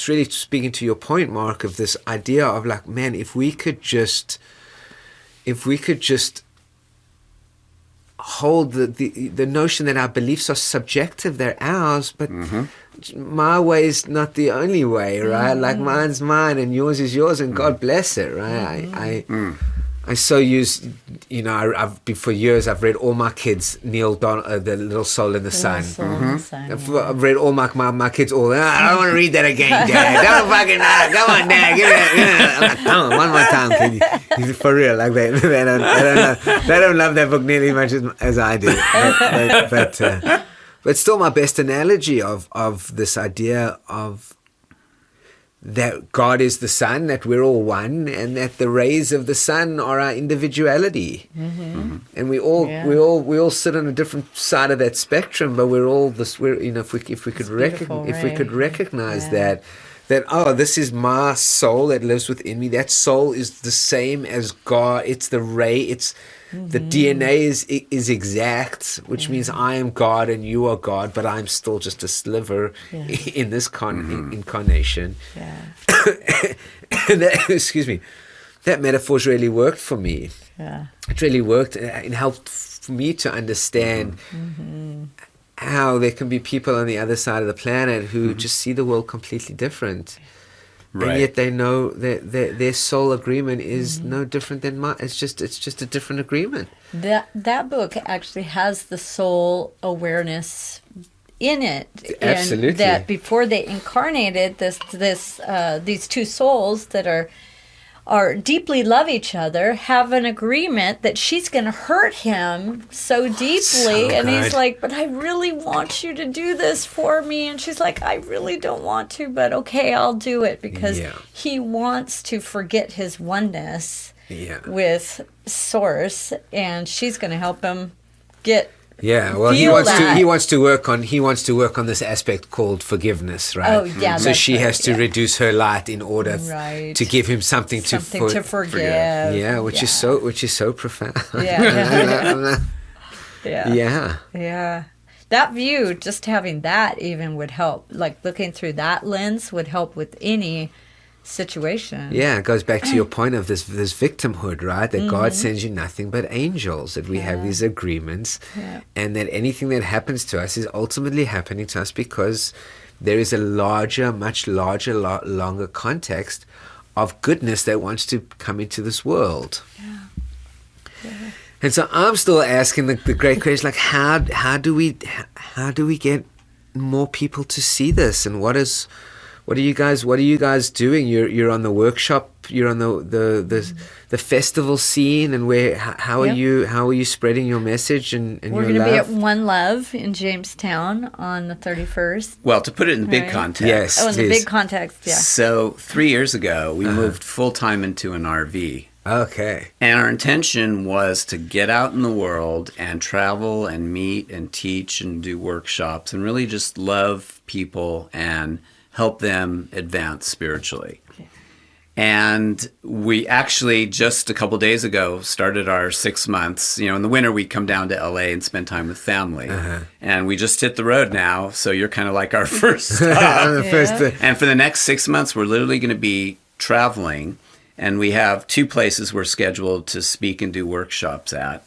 really speaking to your point, Mark, of this idea of like, man, if we could just hold the notion that our beliefs are subjective, they're ours, but my way is not the only way, right? Like mine's mine and yours is yours, and God bless it, right? I so use, I've for years I've read all my kids Neil the Little Soul in the Sun. I've read all my kids all. I don't want to read that again, Dad. Don't fucking come on, Dad. I'm like, come on, one more time, kid. For real, like they don't love that book nearly as much as I do. But still, my best analogy of this idea of that God is the sun, that we're all one, and that the rays of the sun are our individuality, and we all sit on a different side of that spectrum, but we're all this. If we could recognize that this is my soul that lives within me. That soul is the same as God. It's the ray. It's the DNA is exact, which means I am God and you are God, but I'm still just a sliver in this incarnation. And excuse me, that metaphor's really worked for me. Yeah. It really worked and helped for me to understand how there can be people on the other side of the planet who just see the world completely different. Right. And yet they know that their soul agreement is no different than mine. It's just a different agreement. That book actually has the soul awareness in it. Absolutely. And that before they incarnated these two souls that are deeply love each other, have an agreement that she's going to hurt him so deeply. And he's like, but I really want you to do this for me. And she's like, I really don't want to, but okay, I'll do it, because he wants to forget his oneness with Source, and she's going to help him get. Yeah, well, he wants to work on this aspect called forgiveness, right? Oh, yeah. So she has to reduce her light in order to give him something to forgive. Yeah, which is so profound. Yeah. Yeah. That view, just having that even would help. Like looking through that lens would help with any situation. Yeah, it goes back to your point of this victimhood, right? That God sends you nothing but angels, that we have these agreements, and that anything that happens to us is ultimately happening to us because there is a much larger, longer context of goodness that wants to come into this world. Yeah. And so I'm still asking the great question, like how do we get more people to see this, and what are you guys doing? You're on the workshop, you're on the festival scene, and how are you spreading your message and we're your love? We're going to be at One Love in Jamestown on the 31st. Well, to put it in big context. Yes, in the big context, yeah. So 3 years ago, we moved full-time into an RV. Okay. And our intention was to get out in the world and travel and meet and teach and do workshops and really just love people and help them advance spiritually. Okay. And we actually just a couple days ago started our 6 months. In the winter we'd come down to LA and spend time with family. And we just hit the road now, so you're kind of like our first stop. And for the next 6 months we're literally going to be traveling, and we have 2 places we're scheduled to speak and do workshops at.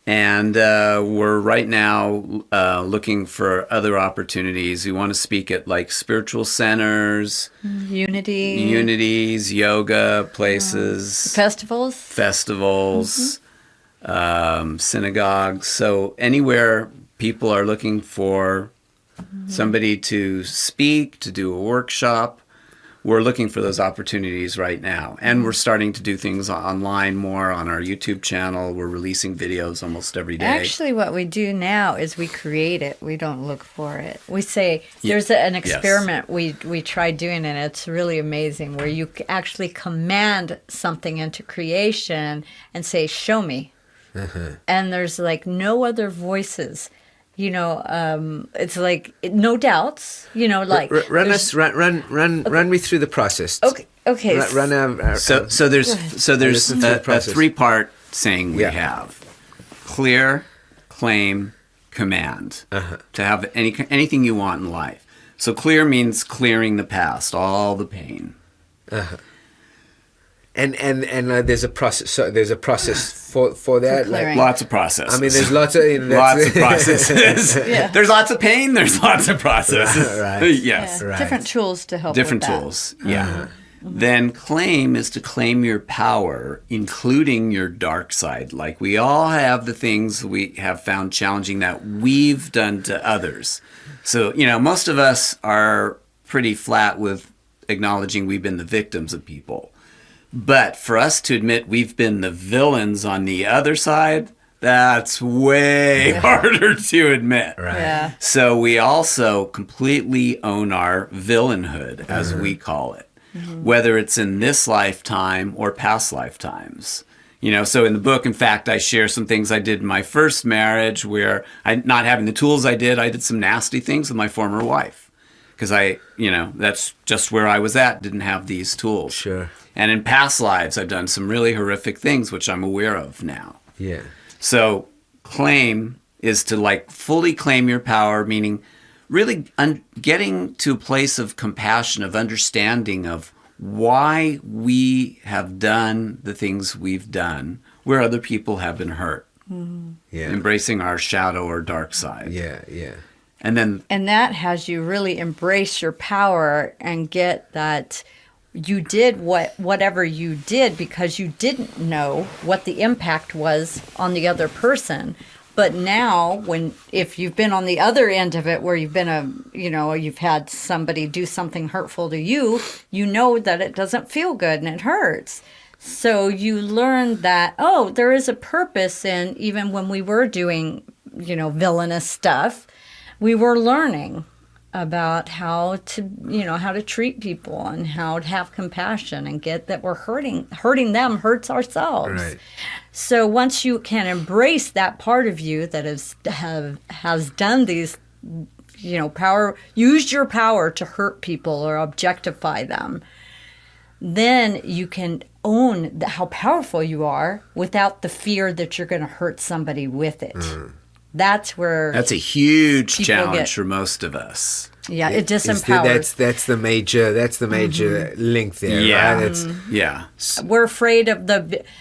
And we're right now looking for other opportunities. We want to speak at like spiritual centers, unities, yoga places, festivals, synagogues. So anywhere people are looking for somebody to speak, to do a workshop, we're looking for those opportunities right now. And we're starting to do things online more on our YouTube channel. We're releasing videos almost every day. Actually, what we do now is we create it. We don't look for it. We say, there's an experiment we tried doing, and it's really amazing, where you actually command something into creation and say, show me. And there's like no other voices. It's like no doubts. Like run me through the process. Okay. So there's a 3-part saying we have: clear, claim, command. To have anything you want in life. So clear means clearing the past, all the pain. And there's a process. So there's a process for that. Like, lots of process. I mean, there's lots of processes. There's lots of pain. There's lots of processes. Right. Yes. Different tools to help. Different with that. tools. Yeah. then claim is to claim your power, including your dark side. Like we all have the things we have found challenging that we've done to others. So, most of us are pretty flat with acknowledging we've been the victims of people. But for us to admit we've been the villains on the other side, that's way harder to admit. Right. Yeah. So we also completely own our villainhood, as we call it, whether it's in this lifetime or past lifetimes. So in the book, in fact, I share some things I did in my first marriage where not having the tools I did some nasty things with my former wife. Because that's just where I was at, didn't have these tools. Sure. And in past lives, I've done some really horrific things, which I'm aware of now. Yeah. So claim is to fully claim your power, meaning really getting to a place of compassion, of understanding of why we have done the things we've done where other people have been hurt. Mm-hmm. Yeah. Embracing our shadow or dark side. Yeah. Yeah. And that has you really embrace your power and get that you did whatever you did because you didn't know what the impact was on the other person. But now, if you've been on the other end of it, where you've been you've had somebody do something hurtful to you, you know that it doesn't feel good and it hurts. So you learn that, there is a purpose in even when we were doing, villainous stuff, we were learning about how to treat people and how to have compassion and get that we're hurting them hurts ourselves. Right. So once you can embrace that part of you that has done these, used your power to hurt people or objectify them, then you can own how powerful you are without the fear that you're going to hurt somebody with it. That's a huge challenge for most of us. Yeah, it disempowers. That's the major link there. Yeah, right? We're afraid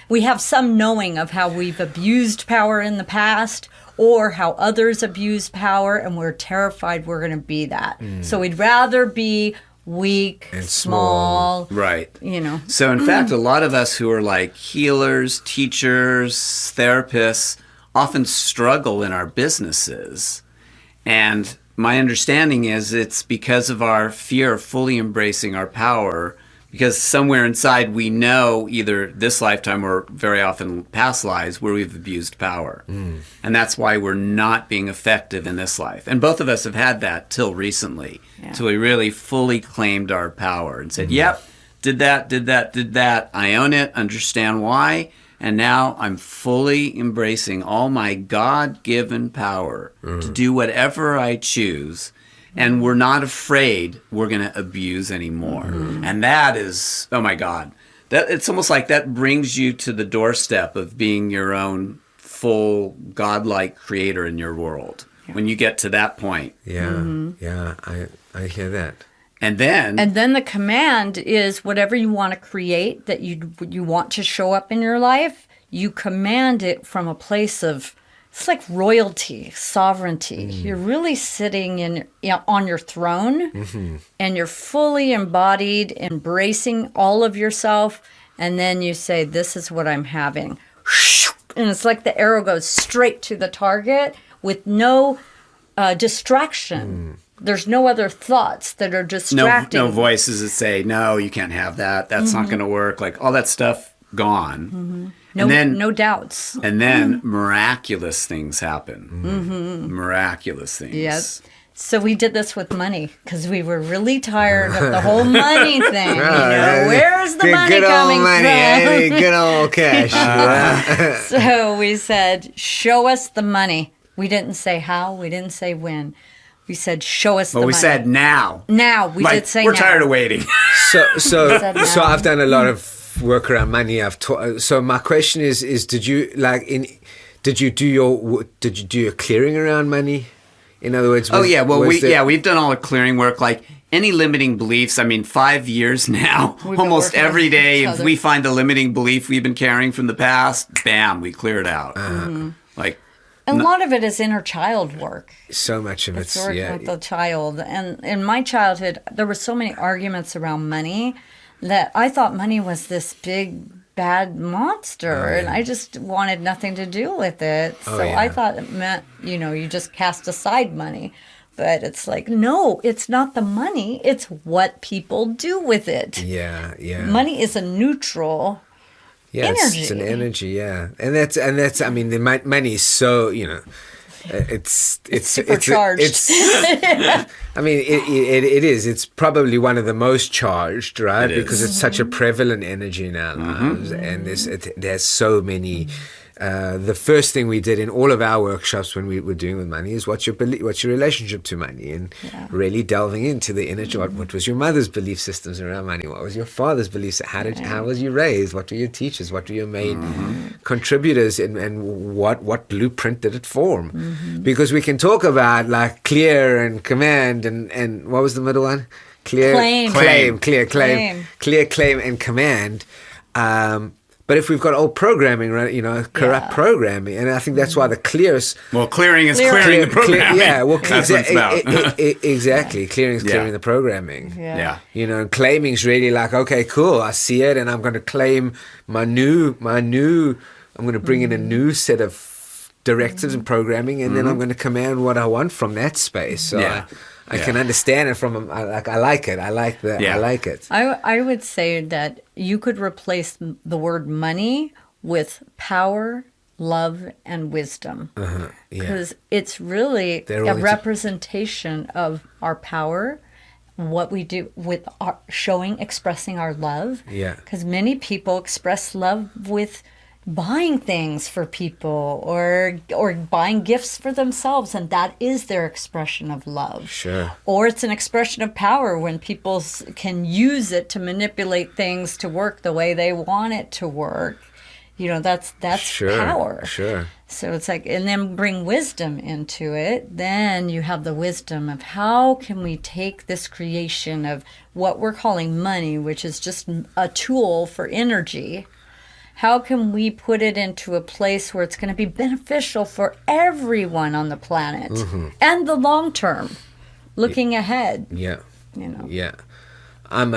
we have some knowing of how we've abused power in the past or how others abused power, and we're terrified we're going to be that. So we'd rather be weak and small. Right. So in fact, a lot of us who are healers, teachers, therapists often struggle in our businesses. And my understanding is it's because of our fear of fully embracing our power, because somewhere inside we know either this lifetime or very often past lives where we've abused power. And that's why we're not being effective in this life. And both of us have had that till recently. So we really fully claimed our power and said, yep, did that. I own it, understand why. And now I'm fully embracing all my God-given power to do whatever I choose. And we're not afraid we're going to abuse anymore. And that is, oh my God, it's almost like that brings you to the doorstep of being your own full godlike creator in your world. When you get to that point. Yeah, I hear that. And then the command is whatever you want to create that you want to show up in your life, you command it from a place of, it's like royalty, sovereignty. You're really sitting on your throne and you're fully embodied, embracing all of yourself. And then you say, this is what I'm having. And it's like the arrow goes straight to the target with no distraction. There's no other thoughts that are distracting. No voices that say, no, you can't have that. That's not going to work. All that stuff gone. No doubts. And then miraculous things happen. Miraculous things. Yes. So we did this with money because we were really tired of the whole money thing. Where's the money coming from? Good old cash. So we said, show us the money. We didn't say how. We didn't say when. We said, show us the money. But we said now. Now. We did say we're now. We're tired of waiting. So I've done a lot of work around money. So my question is did you do your clearing around money? In other words, we've done all the clearing work. Any limiting beliefs, 5 years now, almost every day, if we find a limiting belief we've been carrying from the past, bam, we clear it out. And a lot of it is inner child work. So much of it's working with the child. And in my childhood, there were so many arguments around money that I thought money was this big bad monster, and I just wanted nothing to do with it. So I thought it meant, you just cast aside money. But it's like, no, it's not the money. It's what people do with it. Yeah, yeah. Money is a neutral energy. It's an energy, yeah. And that's. I mean, the money is so, it's supercharged. I mean, it is. It's probably one of the most charged, right? Because it's such a prevalent energy in our lives, and there's so many. The first thing we did in all of our workshops when we were doing with money is what's your relationship to money, and really delving into the inner. What was your mother's belief systems around money? What was your father's beliefs? How was you raised? What were your teachers? What were your main contributors? And what blueprint did it form? Because we can talk about like clear and command and what was the middle one? Claim, and command. But if we've got old programming, right, corrupt programming, and I think that's why the clearest... Well, clearing is clearing the programming. That's what it's about. Exactly. Clearing is clearing the programming. Yeah. And claiming is really like, okay, cool, I see it, and I'm going to claim my new, I'm going to bring in a new set of directives and programming, and then I'm going to command what I want from that space. So I can understand it from, I like it. I like that. I like it. I would say that you could replace the word money with power, love, and wisdom. Because it's really a representation of our power, what we do with our expressing our love. Because many people express love with buying things for people or buying gifts for themselves, and that is their expression of love. Or it's an expression of power when people can use it to manipulate things to work the way they want it to work. That's power. So it's like, and then bring wisdom into it. Then you have the wisdom of how can we take this creation of what we're calling money, which is just a tool for energy. How can we put it into a place where it's going to be beneficial for everyone on the planet and the long term, looking ahead? I'm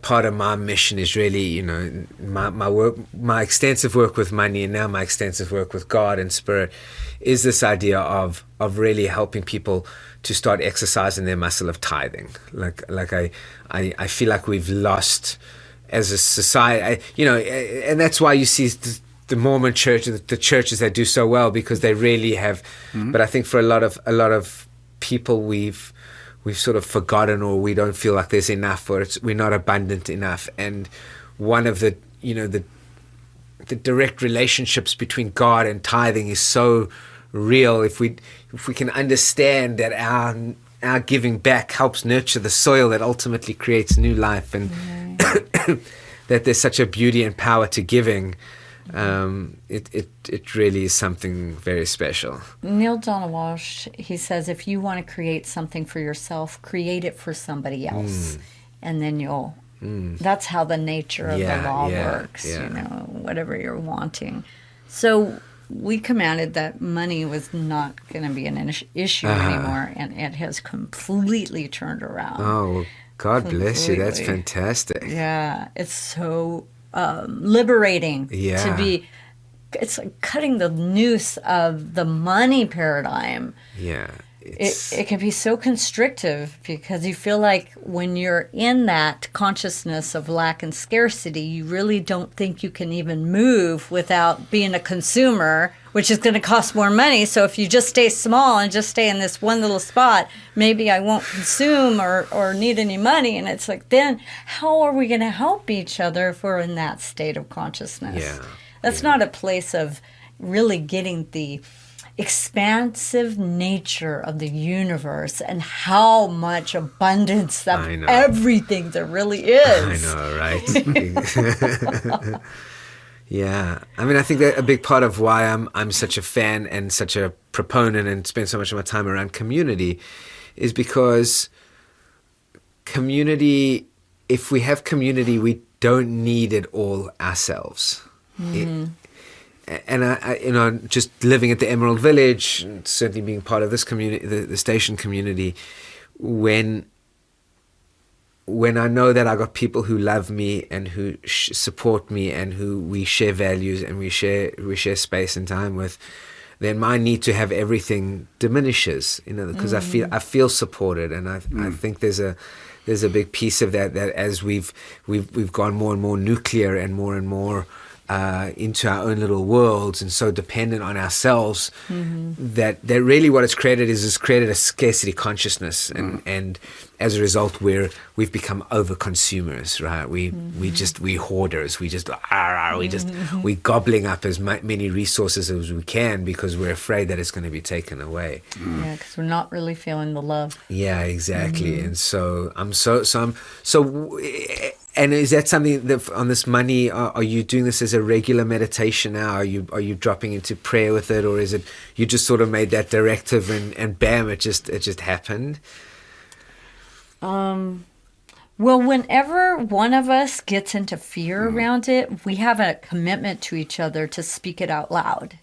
part of my mission is really, my work, my extensive work with money, and now my extensive work with God and spirit is this idea of really helping people to start exercising their muscle of tithing. I feel like we've lost as a society, and that's why you see the Mormon church, the churches that do so well, because they really have. But I think for a lot of people, we've sort of forgotten, or we don't feel like there's enough, or we're not abundant enough. And one of the the direct relationships between God and tithing is so real. If we can understand that our giving back helps nurture the soil that ultimately creates new life, and that there's such a beauty and power to giving, it really is something very special. Neil Donald Walsh, he says, if you want to create something for yourself, create it for somebody else, and then you'll. That's how the nature of the law works. Whatever you're wanting. So we commanded that money was not going to be an issue anymore, and it has completely turned around. Oh, God bless you. That's fantastic. Yeah, it's so liberating to be. It's like cutting the noose of the money paradigm. Yeah. It can be so constrictive, because you feel like when you're in that consciousness of lack and scarcity, you really don't think you can even move without being a consumer, which is going to cost more money. So if you just stay small and just stay in this one little spot, maybe I won't consume or need any money. And it's like, then how are we going to help each other if we're in that state of consciousness? Yeah. That's not a place of really getting the expansive nature of the universe and how much abundance of everything there really is. I know, right? Yeah. I mean, I think that a big part of why I'm such a fan and such a proponent and spend so much of my time around community is because community, if we have community, we don't need it all ourselves. And I just living at the Emerald Village, and certainly being part of this community, the station community, when when I know that I got people who love me and who support me and who we share values and we share space and time with, then my need to have everything diminishes, because I feel supported, and I think there's a big piece of that as we've gone more and more nuclear and more into our own little worlds and so dependent on ourselves, that really what it's created is it's created a scarcity consciousness, and as a result we've become over consumers, right? We hoarders, we gobbling up as many resources as we can because we're afraid that it's going to be taken away. Yeah, because we're not really feeling the love. Yeah, exactly. And so and is that something that on this money, are you doing this as a regular meditation now? Are you dropping into prayer with it, or is it you just sort of made that directive and bam, it just happened? Well, whenever one of us gets into fear around it, we have a commitment to each other to speak it out loud.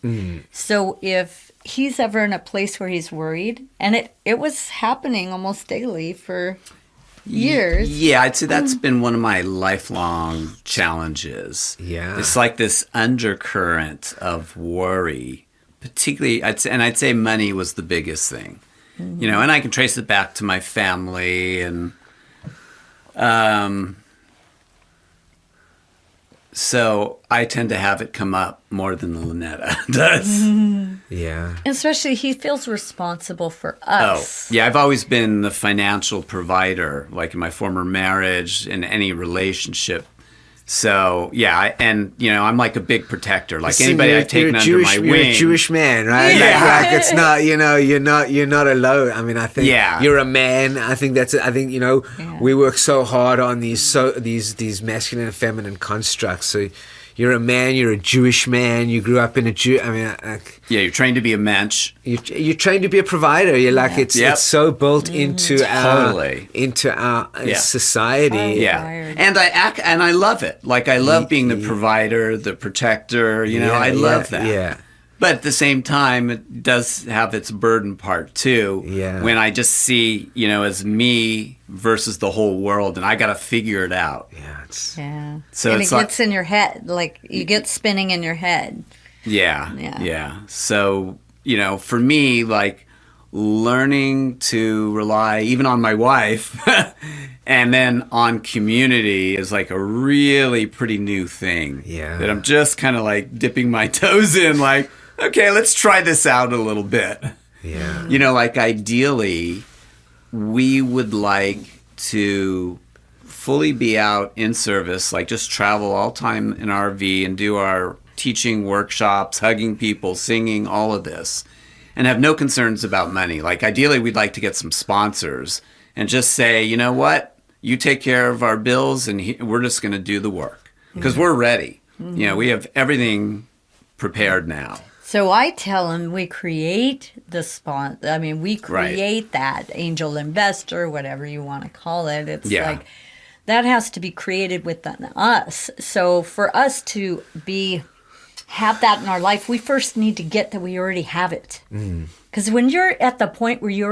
So if he's ever in a place where he's worried, and it was happening almost daily for years. Yeah, I'd say that's been one of my lifelong challenges. Yeah. It's like this undercurrent of worry, particularly, I'd say money was the biggest thing. And I can trace it back to my family, and so I tend to have it come up more than the Lynetta does. Yeah. Especially he feels responsible for us. Oh, yeah, I've always been the financial provider, like in my former marriage, in any relationship. So, yeah, I'm like a big protector. Like anybody I've taken under my wing. You're a Jewish man, right? Yeah. Like it's not, you're not alone. I mean, I think you're a man. I think we work so hard on these masculine and feminine constructs. So you're a man, you're a Jewish man, you grew up in you're trained to be a mensch. You're trained to be a provider. You're like, it's so built into our society. Yeah. And I love it. Like I love being the provider, the protector, I love that. Yeah. But at the same time, it does have its burden part too. Yeah. When I just see, as me versus the whole world, and I got to figure it out. Yeah. So and it gets in your head, like you get spinning in your head. Yeah. So, for me, like learning to rely even on my wife and then on community is like a really pretty new thing. Yeah. That I'm just kind of like dipping my toes in, like, okay, let's try this out a little bit. Yeah. Like ideally, we would like to fully be out in service, like just travel all time in RV and do our teaching workshops, hugging people, singing, all of this, and have no concerns about money. Like ideally, we'd like to get some sponsors and just say, you know what, you take care of our bills and we're just going to do the work because we're ready. We have everything prepared now. So I tell him we create the sponsor. I mean, we create that angel investor, whatever you want to call it. It's like that has to be created within us. So for us to have that in our life, we first need to get that we already have it. Because when you're at the point where you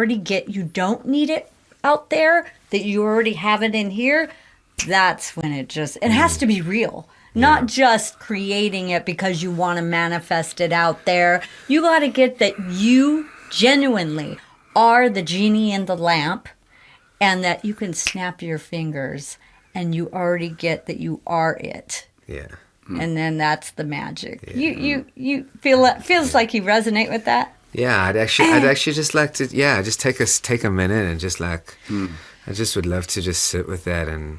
don't need it out there, that you already have it in here, that's when it has to be real. Not just creating it because you want to manifest it out there. You got to get that you genuinely are the genie in the lamp, and that you can snap your fingers and you already get that you are it. Yeah. And then that's the magic. Yeah. You feel it feels like you resonate with that? Yeah, I'd actually just like to just take a minute and just like I just would love to just sit with that and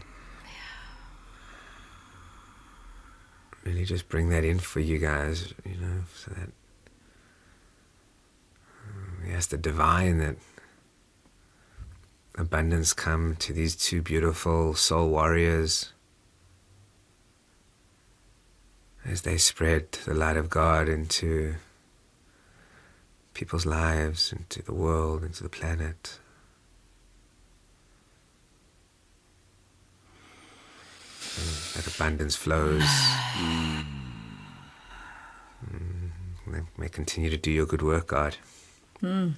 really just bring that in for you guys, so that as the divine, that abundance come to these two beautiful soul warriors as they spread the light of God into people's lives, into the world, into the planet. And that abundance flows. They may continue to do your good work, God. Amen.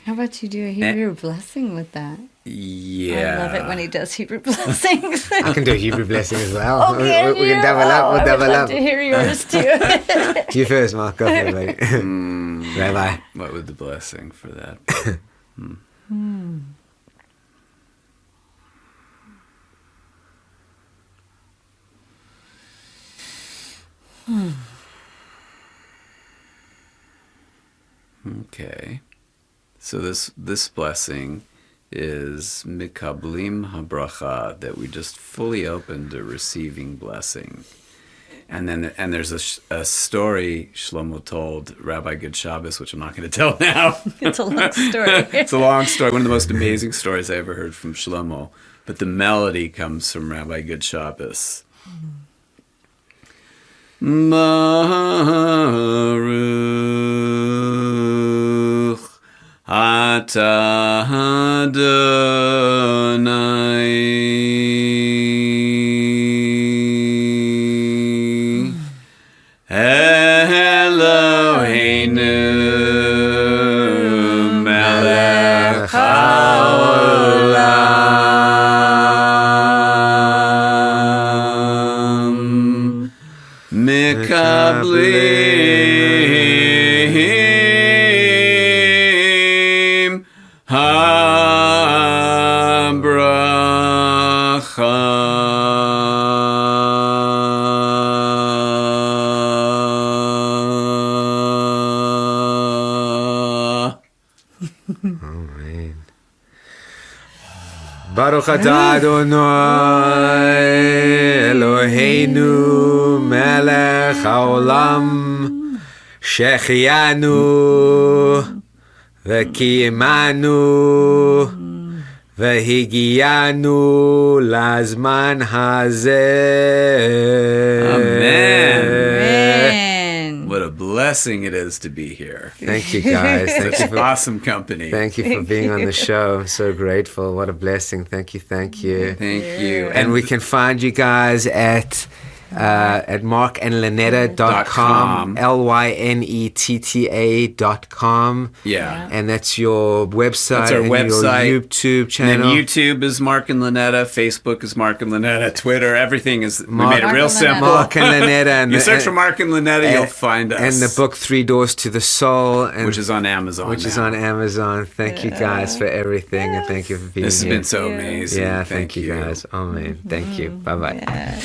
How about you do a Hebrew blessing with that? Yeah. I love it when he does Hebrew blessings. I can do a Hebrew blessing as well. Okay, We can double up. We'll double I would up. love to hear yours too. You first, Mark. Go for it, buddy. Rabbi. What would the blessing for that? Okay. So this blessing is mikablim habracha, that we just fully open to receiving blessing. And there's a story Shlomo told Rabbi Good Shabbos, which I'm not going to tell now. It's a long story. It's a long story. One of the most amazing stories I ever heard from Shlomo. But the melody comes from Rabbi Good Shabbos. Baruch atah Adonai Eloheinu melech haolam mikablim habracha. Baruch atah Adonai Eloheinu melech haolam shechianu v'kiyimanu v'higianu lazman hazeh. Amen. Man. What a blessing it is to be here. Thank you, guys. Thank you Such for awesome company. Thank you for being on the show. I'm so grateful. What a blessing. Thank you. Thank you. Thank you. And we can find you guys at markandlynetta.com, Lynetta.com. Yeah. And that's your website. That's our and website. your YouTube And then channel. YouTube is Mark and Lynetta, Facebook is Mark and Lynetta, Twitter, everything is, we Mark- made it real Mark and simple. Mark and Lynetta. And You search for Mark and Lynetta, you'll find us. And the book 3 Doors to the Soul. And which is on Amazon Which is now. on Amazon. Thank you guys for everything. And thank you for being This has here. been so amazing. Yeah, thank you guys. Amen. Thank you. Bye-bye. Yeah.